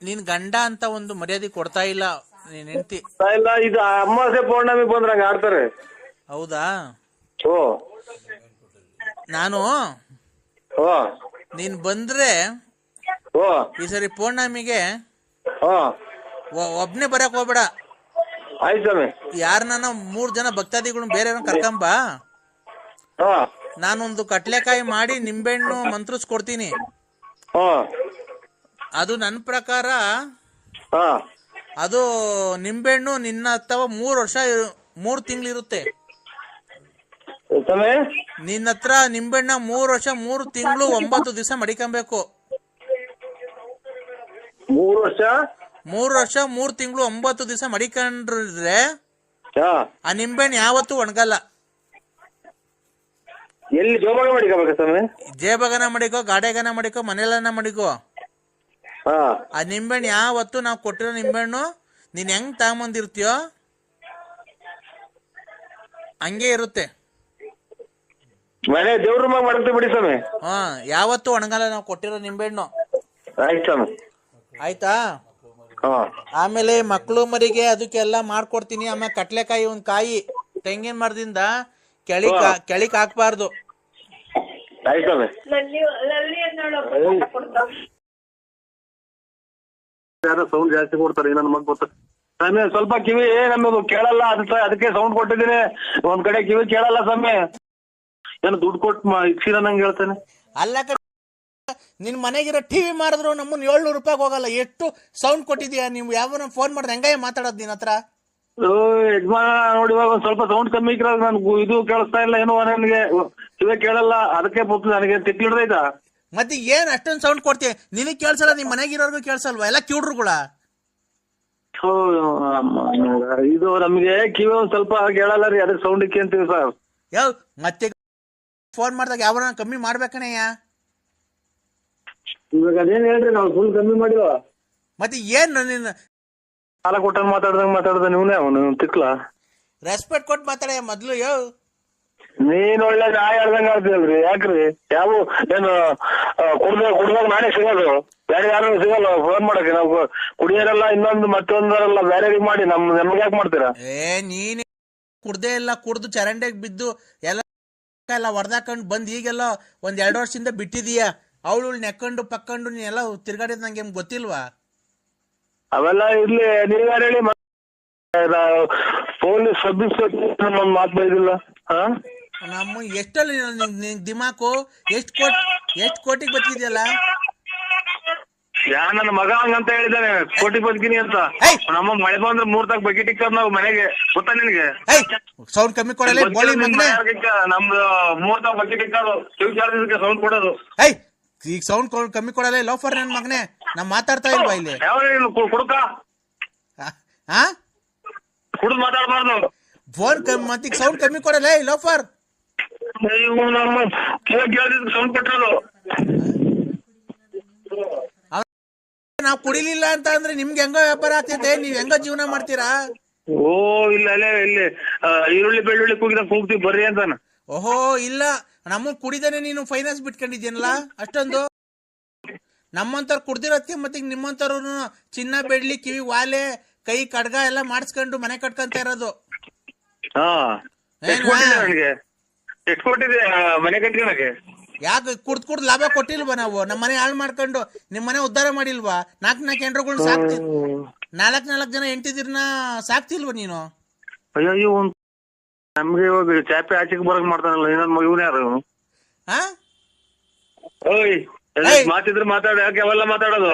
ನಿನ್ ಗಂಡ ಅಂತ ಒಂದು ಮರ್ಯಾದೆ ಕೊಡ್ತಾ ಇಲ್ಲ ನಿನ್ ಹೆಂಡತಿ. ಇಲ್ಲ, ಇದು ಅಮಾವಾಸ್ಯೆ ಪೌರ್ಣಮಿ ಬಂದ್ರೆ ಹಂಗ ಆಡ್ತಾರೆ. ಹೌದಾ? ಓ ನಾನು ಓ ನೀನ್ ಬಂದ್ರೆ ಓ ಈ ಸರಿ ಪೌರ್ಣಮಿಗೆ ಓ ಒಬ್ನೇ ಬರಕ್ ಹೋಗ್ಬೇಡ. ಆಯ್ತು ಸ್ವಾಮಿ. ಯಾರನ್ನ 3 ಜನ ಭಕ್ತಾದಿಗಳು ಬೇರೆ ಕರ್ಕೊಂಬ. ನಾನೊಂದು ಕಟ್ಲೆಕಾಯಿ ಮಾಡಿ ನಿಂಬೆಹಣ್ಣು ಮಂತ್ರಿಸ್ಕೊಡ್ತೀನಿ. ಅದು ನನ್ನ ಪ್ರಕಾರ ಅದು ನಿಂಬೆಹಣ್ಣು ನಿನ್ನ ಹತ್ತವ 3 ವರ್ಷ 3 ತಿಂಗಳಿರುತ್ತೆ. ನಿನ್ನ ಹತ್ರ ನಿಂಬೆಹಣ್ಣ 3 ವರ್ಷ 3 ತಿಂಗಳು 9 ದಿವಸ ಮಡಿಕೊಬೇಕು. 3 ವರ್ಷ 3 ತಿಂಗಳು 9 ದಿವಸ ಮಡಿಕೊಂಡ್ರೆ ಆ ನಿಂಬೆಹಣ್ಣು ಯಾವತ್ತೂ ಒಣಗಲ್ಲ. ಎಲ್ಲಿ ಜೋಬಾಗ ಮಡಿಕೋಬೇಕ ಸ್ವಾಮಿ? ಜೇಬಗನ ಮಡಿಕೋ, ಗಾಡೆಗನ ಮಡಿಕೋ, ಮನೆಯಲ್ಲನ ಮಡಿಕೋ. ಆ ನಿಂಬೆಹಣ್ಣು ಯಾವತ್ತು ನಾವು ಕೊಟ್ಟಿರೋ ನಿಂಬೆಹಣ್ಣು ನೀನ್ ಹೆಂಗ್ ತಗೊಂಬಂದಿರ್ತೀಯೋ ಹಂಗೆ ಇರುತ್ತೆ. ಮನೆ ದೇವ್ರ ರೂಮಾಗ ಮಾಡ್ತೀವಿ ಬಿಡಿ ಸ್ವಾಮಿ. ಯಾವತ್ತು ಒಣಗಲ್ಲ ನಾವು ಕೊಟ್ಟಿರೋ ನಿಂಬೆಹಣ್ಣು. ಆಯ್ತು ಸ್ವಾಮಿ. ಆಯ್ತಾ? ಆಮೇಲೆ ಮಕ್ಕಳು ಮರಿಗೆ ಅದಕ್ಕೆಲ್ಲ ಮಾಡ್ಕೊಡ್ತೀನಿ. ಆಮೇಲೆ ಕಟ್ಲೆಕಾಯಿ 1 ಕಾಯಿ ತೆಂಗಿನ ಮರದಿಂದ ಕೆಳಿಕ್ ಹಾಕ್ಬಾರ್ದು. ಆಯ್ತು ಸ್ವಾಮಿ. ಸೌಂಡ್ ಜಾಸ್ತಿ ಕೊಡ್ತಾರೆ ನನ್ನ ಮಗ ಗೊತ್ತ. ಸ್ವಾಮಿ ಸ್ವಲ್ಪ ಕಿವಿ ನಮ್ಮದು ಕೇಳಲ್ಲ, ಅದಕ್ಕೆ ಸೌಂಡ್ ಕೊಟ್ಟಿದ್ದೀನಿ. ಒಂದ್ ಕಡೆ ಕಿವಿ ಕೇಳಲ್ಲ ಸ್ವಾಮಿ. ಏನು ದುಡ್ಡು ಕೊಟ್ಟು ಇಕ್ಸಿರ ನಂಗೆ ಹೇಳ್ತಾನೆ. ಅಲ್ಲ ನಿನ್ ಮನೆಗಿರೋ ಟಿವಿ ಮಾರಿದ್ರು ನಮ್ಮನ್ನ 700 ರೂಪಾಯಿ ಹೋಗಲ್ಲ. ಎಷ್ಟು ಸೌಂಡ್ ಕೊಟ್ಟಿದ್ಯಾ ನೀವು? ಯಾವ ಫೋನ್ ಮಾಡಿದ್ರೆ ಹೆಂಗ ಮಾತಾಡೋದು ನಿನ್ ಹತ್ರ? ಯಜಮಾನ ನೋಡಿ, ಒಂದ್ ಸ್ವಲ್ಪ ಸೌಂಡ್ ಕಮ್ಮಿ ಇಕ್ರ ನನ್ಗೂ ಇದು ಕೇಳಿಸ್ತಾ ಇಲ್ಲ ಏನೋ, ನನಗೆ ಕಿವಿ ಕೇಳಲ್ಲ. ಅದಕ್ಕೆ ನನಗೆ ತಿಕ್ಕಿಡ್ದೈತಾ? ಮತ್ತೆ ಏನ್ ಅಷ್ಟೊಂದು ಸೌಂಡ್ ಕೊಡ್ತೀಯ? ನಿನಗ್ ಕೇಳ್ಸಲ್ಲ, ನಿಮ್ ಮನೆಗಿರೋರ್ಗು ಕೇಳ್ಸಲ್ವಾ? ಎಲ್ಲ ಕಿವ್ಡ್ರುಗಳ. ಇದು ನಮ್ಗೆ ಕಿವಿ ಒಂದ್ ಸ್ವಲ್ಪ ಕೇಳಲ್ಲ ರೀ, ಅದಕ್ಕೆ ಸೌಂಡ್ ಇಕ್ಕಿ ಅಂತೀವಿ ಸರ್. ಯಾವ ಮತ್ತೆ ಫೋನ್ ಮಾಡಿದಾಗ ಯಾವ ಕಮ್ಮಿ ಮಾಡ್ಬೇಕಣಯ್ಯ? ಇವಾಗ ಅದೇನ್ ಹೇಳ್ರಿ, ನಾವು ಫುಲ್ ಕಮ್ಮಿ ಮಾಡಿವ. ಮತ್ತೆ ಏನ್ ನಿನ್ನ ಸಾಲ ಕೊಟ್ಟ ಮಾತಾಡ್ದ ನೀವನೇ ಅವನು ತಿಕ್ಲಾ? ರೆಸ್ಪೆಕ್ಟ್ ಕೊಟ್ಟು ಮಾತಾಡ ಮೊದ್ಲು. ನೀನ್ ಒಳ್ಳೆ ನಾ ಹೇಳ್ದಂಗ ಆಗ್ತಿಲ್ರಿ. ಯಾಕ್ರಿ? ಯಾವ ಏನು ಕುಡ್ದಾಗ ನಾನೇ ಸಿಗೋದು, ಬೇರೆ ಯಾರು ಸಿಗಲ್ಲ ಫೋನ್ ಮಾಡಕ್ಕೆ. ನಾವು ಕುಡಿಯೋರೆಲ್ಲ ಇನ್ನೊಂದು ಮತ್ತೊಂದರಲ್ಲ ಬೇರೆ ಮಾಡಿ ನಮ್ಗೆ ಯಾಕೆ ಮಾಡ್ತೀರಾ? ನೀನ್ ಕುಡ್ದೇ ಇಲ್ಲ, ಕುಡ್ದು ಚರಂಡೆಗೆ ಬಿದ್ದು ಎಲ್ಲ ಹೊಡೆದಾಕೊಂಡು ಬಂದ್ ಈಗೆಲ್ಲ 1-2 ವರ್ಷದಿಂದ ಬಿಟ್ಟಿದೀಯ. ಅವಳು ನೆಕ್ಕೊಂಡು ಪಕ್ಕೊಂಡು ನೀನೆಲ್ಲ ತಿರ್ಗಾಡಿದ್ ನಂಗೆ ಗೊತ್ತಿಲ್ವಾ? ಅವೆಲ್ಲ ಇರ್ಲಿ, ನೀವ್ಯಾರು ಹೇಳಿ. ಪೊಲೀಸ್ ಸಬ್ ಇನ್ಸ್ಪೆಕ್ಟರ್ ನಮ್ ಮಾತು ಬೈದಿಲ್ಲ. ನಮ್ಮ ಎಷ್ಟಲ್ಲಿ ದಿಮಾಕು ಎಷ್ಟು ಕೋಟಿಗೆ ಬತ್ತಿದ್ಯಲ್ಲ. ನನ್ನ ಮಗ ಹಂಗಂತ ಹೇಳಿದಾನೆ, ಕೋಟಿ ಬದುಕಿನಿ ಅಂತ. ನಮ್ಮ ಮಳೆ ಬಂದ್ರೆ 3 ತಾಕ ಬಕೆಟ್ ಇಕ್ಕದ್ ನಾವು ಮನೆಗೆ, ಗೊತ್ತಾ ನಿನ್ಗೆ? ಸೌಂಡ್ ಕಮ್ಮಿ ಕೊಡಲ್ಲ. ನಮ್ದು 3 ತಾಕ ಬಕೆಟ್ ಇಕ್ಕೋದು, ಸೌಂಡ್ ಕೊಡೋದು. ಈಗ ಸೌಂಡ್ ಕಮ್ಮಿ ಕೊಡಲ್ಲ. ಲೋಫರ್ ನನ್ ಮಗನೇ, ನಾ ಮಾತಾಡ್ತಾ ಇಲ್ವಾ ಇಲ್ಲಿ? ಕುಡುಕ ಕುಡ್ದು ಮಾತಾಡ್ಬಾರ್ದು. ಫೋನ್ ಮತ್ತೆ ಸೌಂಡ್ ಕಮ್ಮಿ ಕೊಡಲ್ಲ ಲೋಫರ್. ಸೌಂಡ್ ಕೊಟ್ಟರು. ನಾವ್ ಕುಡಿಲಿಲ್ಲ ಅಂತ ಅಂದ್ರೆ ನಿಮ್ಗೆ ಹೆಂಗೋ ವ್ಯಾಪಾರ ಆಗ್ತೈತೆ, ನೀವ್ ಹೆಂಗೋ ಜೀವನ ಮಾಡ್ತೀರಾ? ಓ ಇಲ್ಲ ಇಲ್ಲಿ ಈರುಳ್ಳಿ ಬೆಳ್ಳುಳ್ಳಿ ಕೂಗ್ತೀವಿ ಬರ್ರಿ ಅಂತಾನ. ಓಹೋ ಇಲ್ಲ, ನಮ್ಮ ಕುಡಿದಾನೆ ನೀನು ಫೈನಾನ್ಸ್ ಬಿಟ್ಕೊಂಡಿದ್ಯನಲ್ಲ ಅಷ್ಟೊಂದು. ನಮ್ಮಂತವ್ರು ಕುಡ್ದಿರತ್ತೆ, ಮತ್ತೆ ನಿಮ್ಮಂತವ್ರು ಚಿನ್ನ ಬೆಳ್ಳಿ ಕಿವಿ ವಾಲೆ ಕೈ ಕಡ್ಗ ಎಲ್ಲ ಮಾಡಿಸ್ಕೊಂಡು ಮನೆ ಕಟ್ಕೊಂತ ಇರೋದು. ಎಷ್ಟು ಕೊಟ್ಟಿದೆ ನನಗೆ? ಎಷ್ಟು ಕೊಟ್ಟಿದೆ ಮನೆ ಕಟ್ಕೊಳಕ್ಕೆ? ಯಾಕೆ ಕುಡ್ದು ಲಾಭ ಕೊಟ್ಟಿಲ್ವಾ ನಾವು? ನಮ್ಮ ಮನೆ ಹಾಳು ಮಾಡ್ಕೊಂಡು ನಿಮ್ ಮನೆ ಉದ್ಧಾರ ಮಾಡಿಲ್ವಾ? 4 ಹೆಂಡ್ರುಗಳನ್ನ ಸಾಕ್ತಿ 4 ಜನ ಹೆಂಡತಿದಿರ್ನ ಸಾಕ್ತಿಲ್ವಾ ನೀನು? ಅಯ್ಯೋ ನಮ್ಗೆ ಇವಾಗ ಚಾಪೆ ಆಚೆಗೆ ಬರಕ್ ಮಾಡ್ತಾನಲ್ಲ ಇನ್ನೊಂದ್ ಮಗ. ಇವನು ಯಾರು ಇವನು? ಓಯ್ ಮಾತಿದ್ರೆ ಮಾತಾಡು, ಯಾಕೆ ಅವೆಲ್ಲ ಮಾತಾಡೋದು?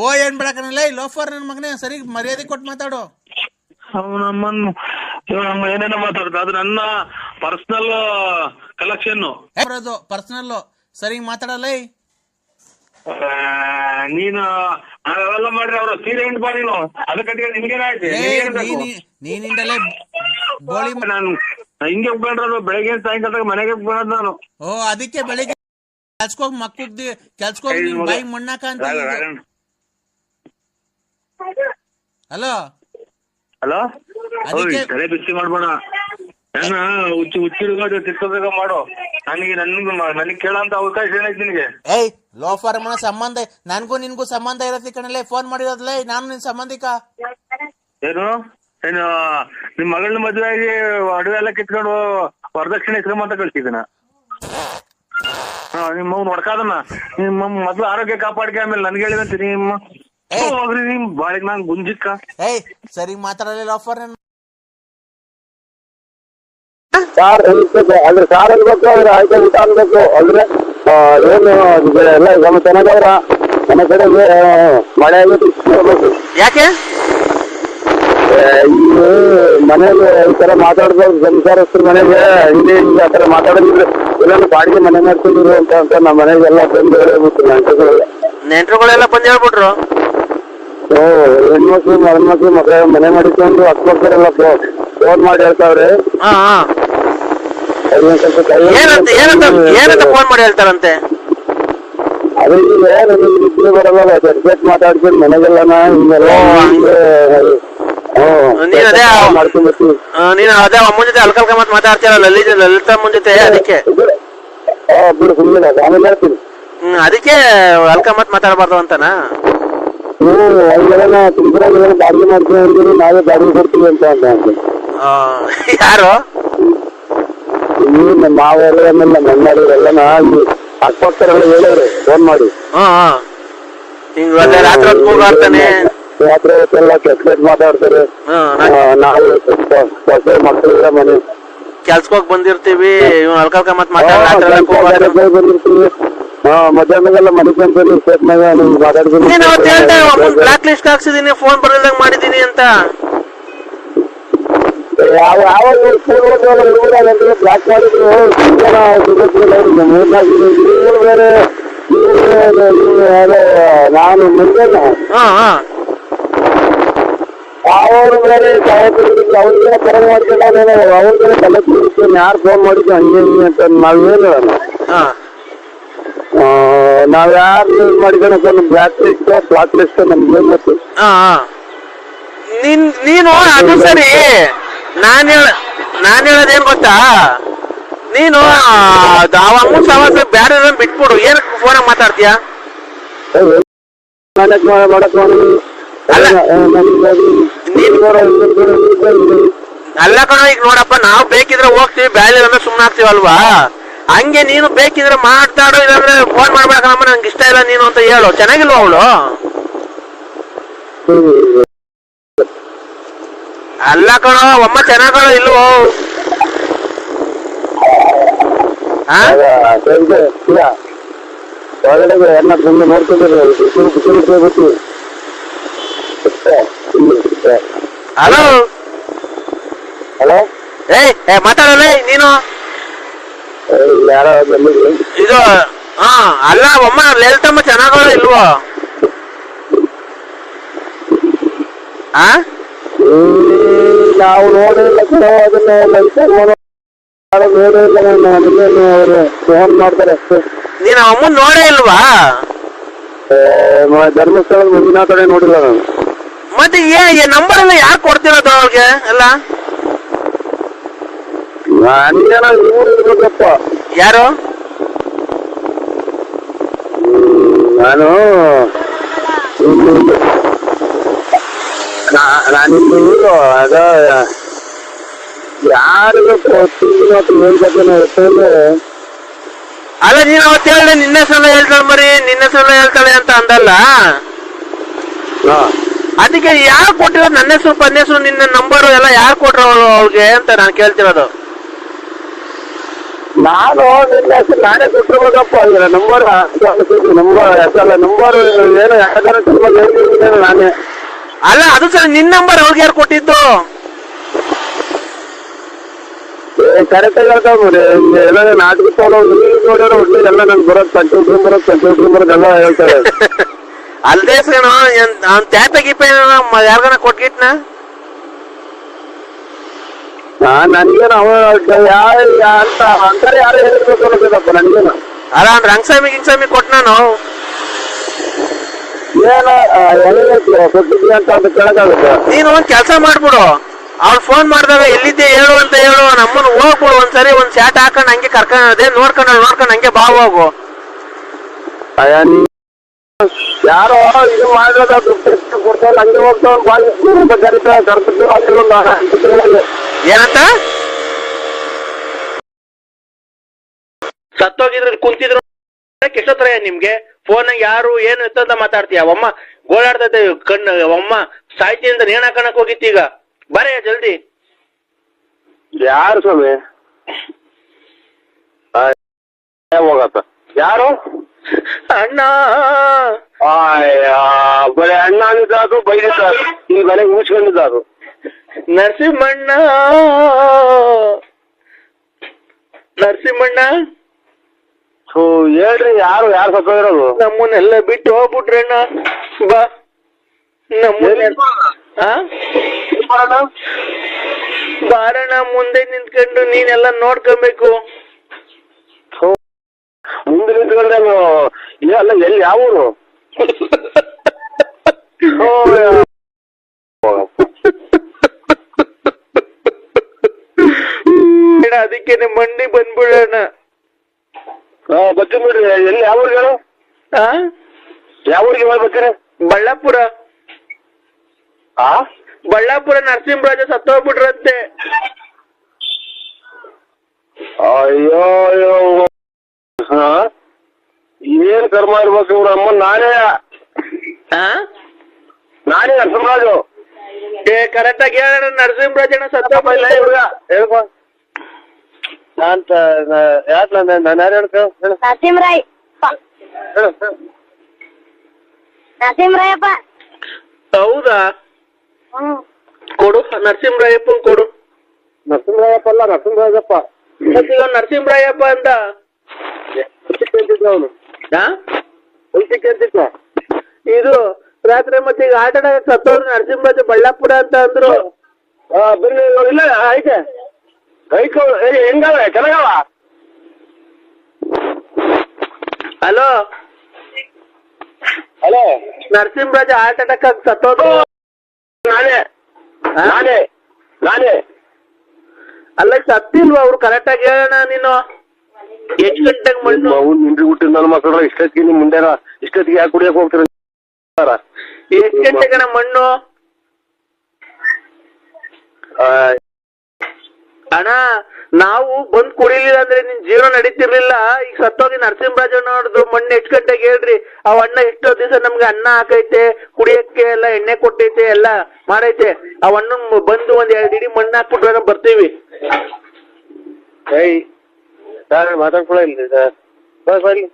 ಓ ಏನ್ ಬಿಡಕನಲ್ಲ ಲೋಫರ್ ನನ್ನ ಮಗನೇ, ಸರಿ ಮರ್ಯಾದೆ ಕೊಟ್ಟು ಮಾತಾಡು. ನಮ್ಮ ಏನೇನೋ ಮಾತಾಡ್ತಾ, ಅದು ನನ್ನ ಪರ್ಸನಲ್ ಕಲೆಕ್ಷನ್. ಪರ್ಸನಲ್ ಸರಿ ಮಾತಾಡಲ್ಲ. ನೀನು ಅವೆಲ್ಲ ಮಾಡ್ರಿ, ಅವ್ರ ಸೀರೆ ಹಿಂಡ್ ಬಾ ನೀನು. ಅದಕ್ಕೆ ನಿಮ್ಗೇನಾಯ್ತು? ನೀನಿಂದಲೇ ಬೋಳಿ ನಾನು ಹಿಂಗೆ ಉಪ್ಕೊಂಡ್ರು ಬೆಳಗ್ಗೆ ಸಾಯಂಕಾಲ ಮನೆಗೆ ಉಪ್ಕೊಳ್ಳೋದು ನಾನು. ಓ ಅದಕ್ಕೆ ಬೆಳಿಗ್ಗೆ ಕೆಲ್ಸಕೋಗಿ ಮಕ್ಕಳ್ದಿ ಕೆಲ್ಸಕೋಗಿ ನಿನ್ ಬಾಯಿ ಮಣ್ಣಾಕ ಅಂತ. ಹಲೋ ಹಲೋ, ತಲೆ ಬಿಸಿ ಮಾಡ್ಬೇಡ. ನನ್ನ ಹುಚ್ಚಿಡ್ಕೊಂಡು ತಿರ್ಕೋಬೇಕ ಮಾಡು. ನನಗೆ ಕೇಳೋಂತ ಅವಕಾಶ ಏನೈತಿ ನಿನಗೆ? ಏಯ್ ಲೋಫರ್ ಮನ ಸಂಬಂಧ ನನ್ಗೂ ನಿನ್ಗೂ ಸಂಬಂಧ ಇರತ್ತೆ ಕಣಲೆ, ಫೋನ್ ಮಾಡಿರೋದ್ಲೇ ನಾನು ನಿನ್ ಸಂಬಂಧಿಕ. ಏನು ನಿಮ್ ಮಗಳನ್ನ ಮದುವೆ ಆಗಿ ಅಡುಗೆ ಎಲ್ಲ ಕಿತ್ಕೊಂಡು ವರದಕ್ಷಿಣೆ ಶ್ರೀಮಂತ ಕಳ್ಸಿದನ. ನಿಮ್ಮ ನೋಡ್ಕಾದನ್ನ ನಿಮ್ಮ ಮೊದ್ಲು ಆರೋಗ್ಯ ಕಾಪಾಡ್ಕೆ, ಆಮೇಲೆ ನನ್ಗೆ ಹೇಳಿದಂತೆ ನಿಮ್ಮ ಹೋಗ್ರಿ ನಿಮ್ ಬಾಳಿಗೆ ನಾನ್ ಗುಂಜಿಕ್ಕ. ಏಯ್ ಸರಿ ಮಾತಾಡಲ್ಲ ಲೋಫರ್. ಅಂದ್ರೆ ಸಾರ್ ಅನ್ಬೇಕು, ಅಂದ್ರೆ ಆಯ್ಕೆ ಊಟ ಅನ್ಬೇಕು. ಅಂದ್ರೆ ಏನು ಎಲ್ಲ ನಮ್ಮ ಚೆನ್ನಾಗವ್ರ ನಮ್ಮ ಕಡೆ ಮಳೆ ಆಗಬೇಕು. ಯಾಕೆ ಈಗ ಮನೇಲಿ ಈ ತರ ಮಾತಾಡ್ಬೋದು ಸಂಸಾರಸ್ತ್ರ ಮನೆಗೆ ಹಿಂದೆ ಹಿಂಗೆ ಆ ತರ ಮಾತಾಡೋದಿದ್ರೆ ಎಲ್ಲ ಬಾಡಿಗೆ ಮನೆ ಮಾಡ್ಕೊಂಡಿರು ಅಂತ ನಮ್ಮ ಮನೆಗೆಲ್ಲ ಬಂದು ಹೇಳ್ಬಿಟ್ರು ನೆಂಟ್ರುಗಳೆಲ್ಲ ಬಂದು ಹೇಳ್ಬಿಟ್ರು. ಹೆಣ್ಮಕ್ಳು ಹೆಣ್ಮಕ್ಳು ಮನೆ ಮಾಡಿಕೊಂಡು ಹತ್ಮಕ್ಳೆಲ್ಲ ಫೋನ್ ಮಾಡಿ ಹೇಳ್ತಾವ್ರೆ. ಫೋನ್ ಮಾಡಿ ಹೇಳ್ತಾರಂತೆ. ಅದಕ್ಕೆ ನನಗೆ ಬರಲ್ಲ, ಸೆಟ್ ಮಾತಾಡ್ಕೊಂಡು ಮನೆಗೆಲ್ಲ ಹಿಂಗೆಲ್ಲ ನೀನು ಅದೇ ಅಮ್ಮನ ಜೊತೆ ಅಲ್ಕಲ್ಕ ಮತ್ ಮಾತಾಡ್ತೀರ ಲಲಿತಮ್ಮನ ಜೊತೆ, ಅದಕ್ಕೆ ಬಿಡು ಸುಮ್ಮನೆ ಆಮೇಲೆ ಹೇಳ್ತೀನಿ. ಅದಕ್ಕೆ ಅಲ್ಕ ಮತ್ ಮಾತಾಡಬಾರ್ದು ಅಂತನಾ? ಅಲ್ಲೆಲ್ಲ ತುಮಕೂರಾಗ ಬಾಡಿಗೆ ಮಾಡ್ತೀವಿ ಅಂದ್ರೆ ನಾವೇ ಬಾಡಿಗೆ ಕೊಡ್ತೀವಿ ಅಂತ ಅಂತ. ಯಾರು ನಮ್ಮ ಮಾವರು ಆಮೇಲೆ ನಮ್ಮ ಅಣ್ಣಾರಿಗೆಲ್ಲ ಅಕ್ಕಪಕ್ಕರೆಲ್ಲ ಹೇಳಿದ್ರು ಫೋನ್ ಮಾಡಿ. ರಾತ್ರಿ ಕೂಗಾಡ್ತಾನೆ, ರಾತ್ರಿ ಹೊತ್ತೆಲ್ಲ ಕೆಟ್ಟ ಮಾತಾಡ್ತಾರೆ. ನಾವು ಮಕ್ಕಳೆಲ್ಲ ಮನೆ ಕೆಲ್ಸಕ್ಕೆ ಬಂದಿರ್ತೀವಿ, ಇವ್ ಅಲ್ಕಲ್ಕ ಮತ್ ಬಂದಿರ್ತೀವಿ. ಮಧ್ಯಾಹ್ನಗೆಲ್ಲ ಮನೆ ಬ್ಲಾಕ್ ಲಿಸ್ಟ್ ಹಾಕ್ಸಿದೀನಿ, ಫೋನ್ ಬರಲ್ದಂಗ್ ಮಾಡಿದೀನಿ ಅಂತ. ಬ್ಲಾಕ್ ಮಾಡಿದ್ರು ಬೇರೆ ನಾನು ಮುಂದೆ ಅವರು ಬೇರೆ ಅವ್ರಿಗೆಲ್ಲ ಕರೆ ಮಾಡ್ಕೊಂಡ ಅವ್ರಿಗೆಲ್ಲ ಕಲೆಕ್ಟ್ ಯಾರು ಫೋನ್ ಮಾಡಿದ್ದು ಹಂಗೆ ಹಿಂಗೆ ಅಂತ ನಾವೇನು ಹೇಳೋಣ. ನಾವ್ ಯಾರು ಯೂಸ್ ಮಾಡಿದ್ರೆ ಬ್ಲಾಕ್ ಲಿಸ್ಟ್ ನಮ್ಗೆ ಗೊತ್ತು. ನೀನು ಅದು ಸರಿ, ನಾನ್ ಹೇಳೋದೇನ್ ಗೊತ್ತಾ, ನೀನು ಅಮ್ಮ ಸವಾಸ ಬ್ಯಾರೆ ಬಿಟ್ಬಿಡು, ಏನಕ್ಕೆ ಫೋನ್ ಮಾತಾಡ್ತೀಯ? ಅಲ್ಲ ಕಣ, ಈಗ ನೋಡಪ್ಪ, ನಾವು ಬೇಕಿದ್ರೆ ಹೋಗ್ತೀವಿ, ಬ್ಯಾರೆ ಅಂದ್ರೆ ಸುಮ್ಮನೆ ಆಗ್ತೀವಲ್ವಾ? ಹಂಗೆ ನೀನು ಬೇಕಿದ್ರೆ ಮಾತಾಡೋ, ಇಲ್ಲಾಂದ್ರೆ ಫೋನ್ ಮಾಡ್ಬೇಕಮ್ಮ ನಂಗೆ ಇಷ್ಟ ಇಲ್ಲ ನೀನು ಅಂತ ಹೇಳು. ಚೆನ್ನಾಗಿಲ್ವ ಅವಳು? ಅಲ್ಲ ಕಣೋ, ಅಮ್ಮ ಚೆನ್ನಾಗೋ ಇಲ್ವೋ? ಹಲೋ ಹಲೋ, ಮಾತಾಡಲ್ಲ ನೀನು? ಇದು ಅಲ್ಲ ಅಮ್ಮ, ಲಲಿತಮ್ಮ ಚೆನ್ನಾಗೋ ಇಲ್ವೋ? ನಾವು ನೋಡಿಲ್ಲ ಅದನ್ನ ಅವರು ಫೋನ್ ಮಾಡ್ತಾರೆ ಅಷ್ಟೇ. ನೀನು ಅಮ್ಮನ್ ನೋಡೇ ಇಲ್ವಾ? ಧರ್ಮಸ್ಥಳದ ಮುಂದಿನ ಕಡೆ ನೋಡಿಲ್ಲ ನಾನು. ಮತ್ತೆ ನಂಬರ್ ಎಲ್ಲ ಯಾಕೆ ಕೊಡ್ತಿರೋದು ಅವ್ರಿಗೆ ಎಲ್ಲ? ನನಗೇನ ಇವ್ರು ಇರ್ಬೇಕಪ್ಪ. ಯಾರು? ನಾನು ನಾನಿಲ್ಲಿ ಅದ ಯಾರಿಗೂ ಅಲ್ಲ ನೀನ್ ಅವತ್ತು ಹೇಳ್ದೆ ನಿನ್ನೆ ಸಲ ಹೇಳ್ತಾಳೆ ಮರಿ ನಿನ್ನೆ ಸಲ ಹೇಳ್ತಾಳೆ ಅಂತ ಅಂದಲ್ಲ, ಅದಕ್ಕೆ ಯಾರು ಕೊಟ್ಟಿರೋದು ನನ್ನ ಹೆಸರು ಪನ್ನ ಹೆಸರು ನಿನ್ನ ನಂಬರು ಎಲ್ಲ ಯಾರು ಕೊಟ್ರು ಅವ್ರಿಗೆ ಅಂತ ನಾನು ಕೇಳ್ತಿರೋದು. ನಾನು ನಿನ್ನ ಹೆಸರು ನಾನೇ ಕೊಟ್ಟಿರ್ಬೇಕಪ್ಪ. ನಂಬರ್ ನಂಬರ್ ಏನೋ ಯಾಕಂದ್ರೆ ನಾನೇ. ಅಲ್ಲ ಅದು ಸರಿ, ನಿನ್ನ ನಂಬರ್ ಅವ್ರಿಗೆ ಯಾರು ಕೊಟ್ಟಿದ್ದು? ಕರೆಕ್ಟ್ ಆಗಿ ಹೇಳ್ತಾವ್ರಿ ಎಲ್ಲ ನಾಟಕ ನೋಡ್ಯಾರ ಒಟ್ಟು ಎಲ್ಲ ನನ್ಗೆ ಬರೋದು ಕಂಪ್ಯೂಟರ್ ಬರೋದು ಎಲ್ಲ ಹೇಳ್ತಾರೆ. ಅಲ್ದೇ ಸರ್ ಅವ್ನ ತ್ಯಾಪ ಗೀಪ ಯಾರ್ಗಾನ ಕೊಟ್ಗಿಟ್ನ? ನನ್ಗೇನು ಅವ ಅಂತ ಅಂತಾರೆ ಯಾರು ಹೇಳ್ಬೇಕು ಅನ್ನೋದಪ್ಪ ನನ್ಗೇನು. ಅಲ್ಲ ಅವ್ನ ರಂಗಸ್ವಾಮಿ ಗಿಂಗಸ್ವಾಮಿ ಕೊಟ್ ನಾನು ಏನು ಕೊಟ್ಟಿದ್ವಿ ಅಂತ ಅದು ಕೇಳಕ್ಕಾಗುತ್ತೆ. ನೀನು ಒಂದ್ ಕೆಲಸ ಮಾಡ್ಬಿಡು, ಅವ್ಳು ಫೋನ್ ಮಾಡಿದಾಗ ಎಲ್ಲಿದ್ದೆ ಹೇಳು ಅಂತ ಹೇಳು, ನಮ್ಮನ್ನು ಹೋಗ್ಬಿಡು ಒಂದ್ಸರಿ, ಒಂದ್ ಚಾಟ್ ಹಾಕೊಂಡು ಹಂಗೆ ಕರ್ಕೊಂಡು ಅದೇ ನೋಡ್ಕೊಂಡು ಹಂಗೆ ಬಾ ಹೋಗು. ಯಾರೋ ಇದು ಮಾಡಿರೋದ ಕೊಡ್ತಾರೆ ಹಂಗೆ ಹೋಗ್ತಾವ ಏನಂತ ಸತ್ತೋಗಿದ್ರು ಕುಂತಿದ್ರು ಎಷ್ಟೊತ್ತರ ನಿಮ್ಗೆ ಫೋನ್ ಯಾರು ಏನು ಎತ್ತಂತ ಮಾತಾಡ್ತೀಯ? ಅವಮ್ಮ ಗೋಳಾಡ್ತೈತೆ ಕಣ್ಣು, ಅವಮ್ಮ ಸಾಯ್ತಿಯಿಂದ ನೇಣ ಹಾಕಣಕ್ ಹೋಗಿತ್ತು. ಈಗ ಬರೇ ಜಲ್ದಿ. ಯಾರು ಸ್ವಾಮಿ ಹೋಗತ್ತ? ಯಾರು ಅಣ್ಣ? ಬರೀ ಅಣ್ಣ ಅಂದಿದ್ದಾದ್ರು ಬೈದಿದ್ದಾರು, ಈ ಮನೆಗೆ ಮುಚ್ಕೊಂಡಿದ್ದಾರು. ನರಸಿಂಹಣ್ಣ ನರಸಿಂಹಣ್ಣ ಹೇಳ್ರಿ, ಯಾರು ಸತ್ತೋಗಿರೋದು? ನಮ್ಮನ್ನೆಲ್ಲ ಬಿಟ್ಟು ಹೋಗ್ಬಿಟ್ರಣ್ಣ. ಬಾ ಬಾರಣ್ಣ, ಮುಂದೆ ನಿಂತ್ಕೊಂಡು ನೀನೆಲ್ಲ ನೋಡ್ಕೊಬೇಕು. ಮುಂದೆ ನಿಂತ್ಕೊಂಡೆ ಅಲ್ಲ, ಎಲ್ಲಿ ಯಾವ ಊರು? ಅದಕ್ಕೇನೆ ಮಂಡಿ ಬಂದ್ಬಿಡೋಣ. ಬರ್ತೀನಿ ಬಿಡ್ರಿ. ಎಲ್ಲಿ ಯಾವ ಊರಿಗೆ ಹೇಳು? ಯಾವ ಊರಿಗೆ ಬರ್ತೀರಿ? ಬಳ್ಳಾಪುರ. ಬಳ್ಳಾಪುರ ನರಸಿಂಹರಾಜ ಸತ್ತೋಗ್ಬಿಟ್ರಂತೆ. ಅಯ್ಯೋ ಏನ್ ಕರ್ಮ ಇರ್ಬೇಕು ಇವ್ರ ಅಮ್ಮ. ನಾನೇ ನರಸಿಂಹರಾಜು. ಕರೆಕ್ಟ್ ಆಗಿ ಹೇಳ, ನರಸಿಂಹರಾಜಣ್ಣ ಸತ್ತೋಗ್ಬಿಲ್ಲ ಇವ್ರ ಹೇಳ್ಕೊ. ನಾನು ಯಾರು ಹೇಳ್ಕೊ? ನರಸಿಂಹರಾಯಪ್ಪ. ಹೌದಾ? ಕೊಡು ನರಸಿಂಹರಾಯಪ್ಪನ್ ಕೊಡು. ನರಸಿಂಹರಾಯಪ್ಪ ಅಲ್ಲ, ನರಸಿಂಹರಾಜಪ್ಪ. ನರಸಿಂಹರಾಯಪ್ಪ ಅಂತ ಅವನು ಅಂತಿದ್ದ. ಇದು ರಾತ್ರಿ ಮತ್ತೆ ಈಗ ಆಟ ಆಡಕ್ ಸತ್ತೋರು ನರಸಿಂಹರಾಜ ಬಳ್ಳಾಪುರ ಅಂತ ಅಂದ್ರು. ಬರ್ರಿ ಇಲ್ಲ ಐತೆ ಹೆಂಗವ ಚೆನ್ನಾಗವ. ಹಲೋ ಹಲೋ, ನರಸಿಂಹರಾಜ ಆಟ ಆಡಕ್ ಸತ್ತೋದು ನಾನೇ ಅಲ್ಲ, ಸತ್ತಿಲ್ವಾ ಅವ್ರು? ಕರೆಕ್ಟ್ ಆಗಿ ಹೇಳೋಣ. ನೀನು ಎಷ್ಟು ಗಂಟೆಗೆ ಮಣ್ಣು ನಿಂದ್ರಿ ಹುಟ್ಟಿದ ನನ್ನ ಮಕ್ಕಳು ಇಷ್ಟೊತ್ತಿಗೆ ನಿಮ್ ಮುಂದೆನ ಇಷ್ಟೊತ್ತಿಗೆ ಯಾಕೆ ಕುಡಿಯಕ್ ಹೋಗ್ತೀರ? ಎಷ್ಟು ಗಂಟೆಗಣ ಮಣ್ಣು? ಅಣ್ಣ ನಾವು ಬಂದ್ ಕುಡಿಲಿಲ್ಲ ಅಂದ್ರೆ ನಿನ್ ಜೀವನ ನಡೀತಿರ್ಲಿಲ್ಲ. ಈಗ ಸತ್ತೋಗಿ ನರಸಿಂಹರಾಜಣ್ಣ ನೋಡಿದ್ರು ಮಣ್ಣು ಎಷ್ಟು ಗಂಟೆಗೆ ಹೇಳ್ರಿ. ಅವ್ ಅಣ್ಣ ಎಷ್ಟೋ ದಿವಸ ನಮ್ಗೆ ಅನ್ನ ಹಾಕೈತೆ, ಕುಡಿಯಕ್ಕೆ ಎಲ್ಲ ಎಣ್ಣೆ ಕೊಟ್ಟೈತೆ, ಎಲ್ಲ ಮಾಡೈತೆ. ಅವ್ ಅಣ್ಣ ಬಂದು ಒಂದ್ 2 ಇಡಿ ಮಣ್ಣು ಹಾಕ್ಬಿಟ್ರೆ ಬರ್ತೀವಿ. ಸರ್ ಮಾತಾಡ್ಕೊಳ ಇಲ್ರಿ ಸರ್. ಬರ್ಲಿ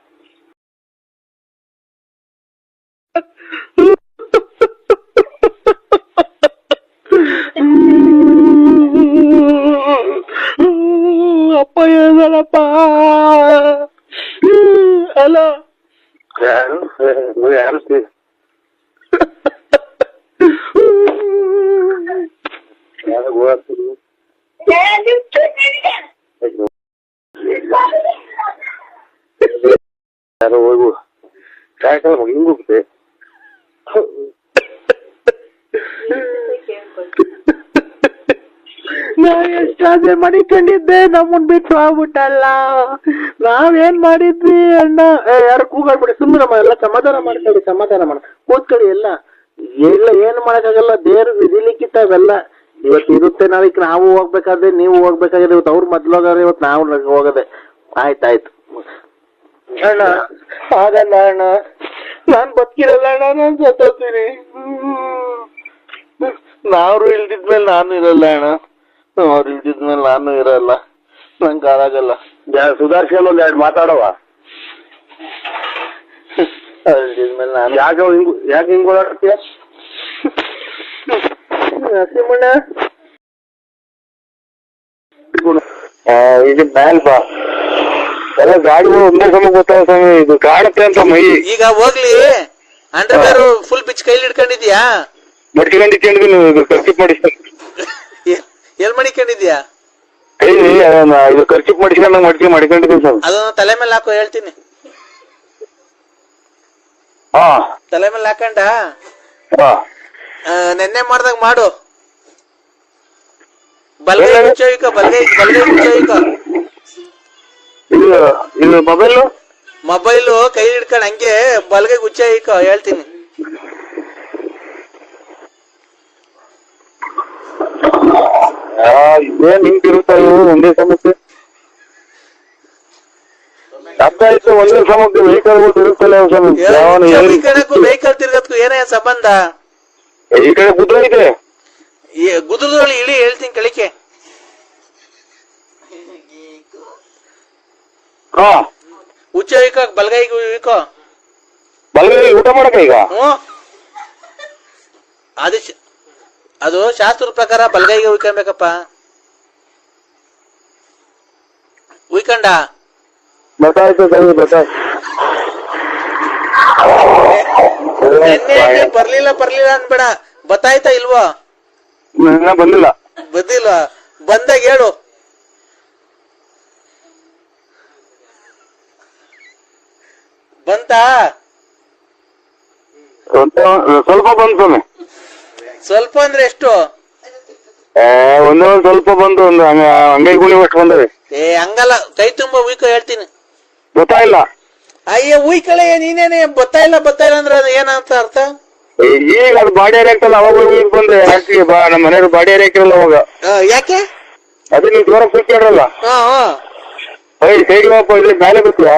ಅಪ್ಪ ಹೇಳ್ದಪ್ಪ. ಹಲೋ, ಯಾರು ಯಾರು ಹೋಗು ಯಾಕಂದ್ರೆ ಹಿಂಗ್ ಹೋಗುತ್ತೆ. ನಾವ್ ಎಷ್ಟಾದ್ರೆ ಮಡಿಕೊಂಡಿದ್ದೆ, ನಮ್ಮನ್ ಬಿಟ್ಟು ಹೋಗ್ಬಿಟ್ಟಲ್ಲ. ನಾವೇನ್ ಮಾಡಿದ್ವಿ ಅಣ್ಣ? ಯಾರು ಕೂಗಾಡ್ಬಿಡಿ, ಸುಮ್ಮನೆ ಎಲ್ಲ ಸಮಾಧಾನ ಮಾಡ್ಕೊಳ್ಳಿ, ಸಮಾಧಾನ ಮಾಡ ಕೂತ್ಕೊಳ್ಳಿ. ಎಲ್ಲ ಏನು ಮಾಡಕ್ಕಾಗಲ್ಲ, ದೇವ್ರು ವಿಧಿಲಿಕ್ಕಿತ್ತ ಅವೆಲ್ಲ. ಇವತ್ತು ಇರುತ್ತೆ, ನಾಳೆ ನಾವು ಹೋಗ್ಬೇಕಾದ್ರೆ ನೀವು ಹೋಗ್ಬೇಕಾಗಿದೆ. ಇವತ್ತು ಅವ್ರು ಮೊದ್ಲು ಹೋಗಾರೆ, ಇವತ್ತು ನಾವು ಹೋಗದೆ. ಆಯ್ತಾಯ್ತು ಅಣ್ಣ, ಆಗಲ್ಲ ಅಣ್ಣ, ನಾನ್ ಬದುಕಿರಲ್ಲ ಅಣ್ಣ, ನಾನ್ ಸತ್ತೋಗ್ತೀನಿ. ನಾವ್ರು ಇಲ್ದಿದ್ಮೇಲೆ ನಾನು ಇರಲ್ಲ ಅಣ್ಣ, ಅವ್ರು ಇಲ್ದಿದ್ಮೇಲೆ ನಾನು ಇರಲ್ಲ, ನಂಗೆ ಆರಾಗಲ್ಲ. ಸುಧಾರ್ಸ್ಕೊಂಡು ಒಂದ್ ಎರಡು ಮಾತಾಡವ. ಅವ್ರು ಇಲ್ದಿದ್ಮೇಲೆ ನಾನು ಯಾಕೆ ಹಿಂಗ್ ಓಡಾಡ್ತೀಯ ನರಸಿಂಹಣ್ಣ? ಇದು ಮ್ಯಾಲ್ ಬಾ, ಎಲ್ಲ ಗಾಡಿಗಳು ಒಂದೇ ಸಮ ಗೊತ್ತಾಗ ಸ್ವಾಮಿ, ಇದು ಕಾಣುತ್ತೆ ಅಂತ ಮೈ. ಈಗ ಹೋಗ್ಲಿ, ಅಂಡರ್ವೇರ್ ಫುಲ್ ಬಿಚ್ ಕೈಲಿ ಹಿಡ್ಕೊಂಡಿದ್ಯಾ? ಮಡ್ಕೊಂಡಿದ್ದೀನಿ, ಇದು ಖರ್ಚಿಪ್ ಮಾಡಿಸ್ತೀನಿ. ಎಲ್ ಮಡಿಕೊಂಡಿದ್ಯಾ? ಕೈಲಿ ಇದು ಖರ್ಚಿಪ್ ಮಾಡಿಸ್ಕೊಂಡು ಮಡ್ಕೊಂಡಿದ್ದೀನಿ ಸ್ವಾಮಿ. ಅದನ್ನ ತಲೆ ಮೇಲೆ ಹಾಕೋ, ಹೇಳ್ತೀನಿ. ಹಾ, ತಲೆ ಮೇಲೆ ಹಾಕೊಂಡ ಹಾ, ನೆನ್ನೆ ಮಾಡ್ದಾಗ ಮಾಡು. ಬಲ್ಗೈ ಮುಚ್ಚೋಯ್ಕ, ಬಲ್ಗೈ ಮುಚ್ಚೋಯ್ಕ. ಇದು ಮೊಬೈಲು ಕೈ ಹಿಡ್ಕೊಂಡ್ ಹಂಗೆ ಬಲ್ಗೈ ಗುಚ್ಚೋಯ್ಕ, ಹೇಳ್ತೀನಿ. ಇದೇನ್ ಹಿಂಗಿರುತ್ತ ಒಂದೇ ಸಮಸ್ಯೆ. ಅರ್ಥ ಆಯ್ತು, ಒಂದೇ ಸಮಸ್ಯೆ ವೆಹಿಕಲ್ಗಳು ತಿರುಗ್ತಲ್ಲ. ವೆಹಿಕಲ್ ತಿರ್ಗದ್ಕು ಏನೇ ಸಂಬಂಧ? ಈ ಕಡೆ ಗುದ್ರ ಇದೆ, ಗುದ್ರದಲ್ಲಿ ಇಳಿ, ಹೇಳ್ತೀನಿ ಕೆಳಕ್ಕೆ. ಹಾ, ಉಚ್ಚ ಇಕ್ಕ, ಬಲ್ಗೈಗೂ ಇಕ್ಕೋ. ಬಲ್ಗೈ ಊಟ ಮಾಡಕ ಈಗ? ಅದು ಶಾಸ್ತ್ರದ ಪ್ರಕಾರ ಬಲ್ಗೈಗೆ ಉಯ್ಕೊಬೇಕಪ್ಪ. ಉಯ್ಕಂಡ ಗೊತ್ತಾಯ್ತು ಗೊತ್ತಾಯ್ತು. ನೆನ್ನೆ ಬರ್ಲಿಲ್ಲ ಅನ್ಬೇಡ, ಬತ್ತಾಯ್ತಾ ಇಲ್ವಾ? ಬಂದಿಲ್ಲ. ಬಂದಾಗ ಹೇಳು. ಬಂತಾ? ಸ್ವಲ್ಪ ಬಂತು ಸ್ವಾಮಿ. ಸ್ವಲ್ಪ ಅಂದ್ರೆ ಎಷ್ಟು? ಒಂದೇ ಒಂದ್ ಸ್ವಲ್ಪ ಬಂದು ಒಂದು ಅಂಗೈ ಗುಣಿ ಅಷ್ಟು ಬಂದವೆ. ಹಂಗಲ್ಲ, ಕೈ ತುಂಬ ಉಯ್ಕೊ, ಹೇಳ್ತೀನಿ. ಗೊತ್ತಾಯಿಲ್ಲ. ಅಯ್ಯ ಉಯ್ಕಳೆ, ನೀನೇನೆ ಬತ್ತಾಯಿಲ್ಲ ಅಂದ್ರೆ ಅದು ಏನಂತ ಅರ್ಥ? ಈಗ ಅದು ಬಾಡಿ ಹಾಕ್ತಲ್ಲ, ಅವಾಗ ಬಂದ್ರೆ ಹಾಕಿ ಬಾ, ನಮ್ಮ ಮನೆಯವ್ರು ಬಾಡಿ ಹಾಕಿರಲ್ಲ ಅವಾಗ. ಯಾಕೆ? ಅದು ನೀವು ಜೋರ ಕೂತ್ಕೊಂಡ್ರಲ್ಲ, ಸೈಡ್ ಇಲ್ಲಿ ಮೇಲೆ ಗೊತ್ತಿಲ್ಲ.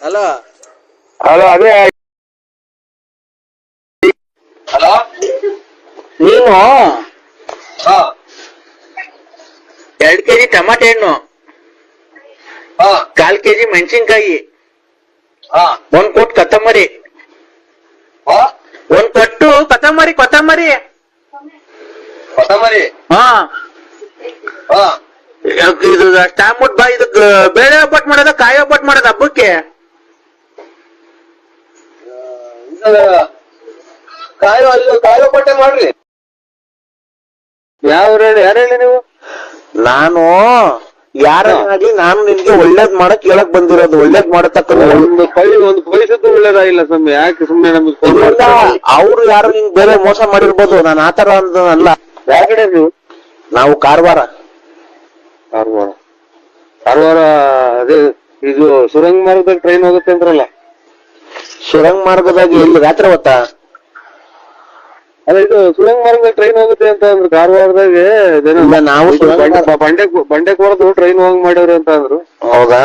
ಹಲೋ, ಅದೇ ನೀನು 2 kg ಟಮಾಟೆ ಹಣ್ಣು, 1/4 kg ಮೆಣಸಿನ್ಕಾಯಿ, 1 ಕೊಟ್ಟು ಕೊತ್ತಂಬರಿ, 1 ಕೊಟ್ಟು ಕೊತ್ತಂಬರಿ. ಹಾ, ಇದು ಸ್ಟಾಂಬುಟ್ ಬಾ. ಇದು ಬೇಳೆ ಒಬ್ಬಟ್ಟು ಮಾಡೋದ, ಕಾಯಿ ಒಬ್ಬಟ್ಟು ಮಾಡೋದ ಹಬ್ಬಕ್ಕೆ? ಕಾಯಿ ಒಬ್ಬಟ್ಟೆ ಮಾಡ್ರಿ. ಯಾರು ಹೇಳಿ ನೀವು? ನಾನು ಯಾರಾಗ್ಲಿ, ನಾನು ನಿನ್ಗೆ ಒಳ್ಳೇದ್ ಮಾಡಕ್ ಹೇಳಕ್ ಬಂದಿರೋದು. ಒಳ್ಳೇದ್ ಮಾಡತಕ್ಕ ಒಂದು ಪೈಸದ್ದು ಒಳ್ಳೇದಾಗಿಲ್ಲ ಸ್ವಾಮಿ. ಯಾಕೆ ಸುಮ್ನೆ ನಮ್ಗೆ ಅವ್ರು ಯಾರು ನಿಂಗೆ ಬೇರೆ ಮೋಸ ಮಾಡಿರ್ಬೋದು, ನಾನು ಆತರ ಅಲ್ಲ. ಯಾವ ಕಡೆ ನೀವು? ನಾವು ಕಾರವಾರ. ಅದೇ ಇದು ಸುರಂಗ ಮಾರ್ಗದಾಗ ಟ್ರೈನ್ ಹೋಗುತ್ತೆ ಅಂದ್ರಲ್ಲ? ಸುರಂಗ ಮಾರ್ಗದಾಗ ಎಲ್ಲಿ? ರಾತ್ರಿ ಹೊತ್ತಾ? ಅದೇ ಇದು ಸುರಂಗ ಮಾರ್ಗದಾಗ ಟ್ರೈನ್ ಹೋಗುತ್ತೆ ಅಂತ ಅಂದ್ರು ಕಾರವಾರದಾಗ. ನಾವು ಬಂಡೆಕ್ ಹೊರದು ಟ್ರೈನ್ ಹೋಗಂಗ್ ಮಾಡ್ಯವ್ರಿ ಅಂತ ಅಂದ್ರು. ಹೌದಾ?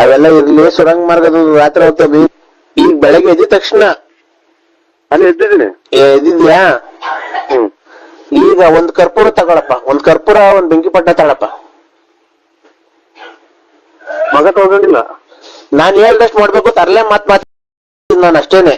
ಅವೆಲ್ಲ ಇರ್ಲಿ. ಸುರಂಗ ಮಾರ್ಗದ ರಾತ್ರಿ ಹೊತ್ತದ. ಈಗ ಬೆಳಗ್ಗೆ ಎದ್ದ ತಕ್ಷಣ ಅಲ್ಲಿ ಎದ್ದಿದ್ಯಾ? ಈಗ ಒಂದ್ ಕರ್ಪೂರ ತಗೊಳಪ್ಪ, ಒಂದ್ ಕರ್ಪೂರ, ಒಂದ್ ಬೆಂಕಿ ಪಟ್ಟ ತಗೊಳಪ್ಪ. ಮಗ ತಗೊಂಡಿಲ್ಲ. ನಾನ್ ಹೇಳ್ದಷ್ಟು ಮಾಡ್ಬೇಕು, ತರ್ಲೆ ಮಾತ್ ನಾನು ಅಷ್ಟೇನೆ.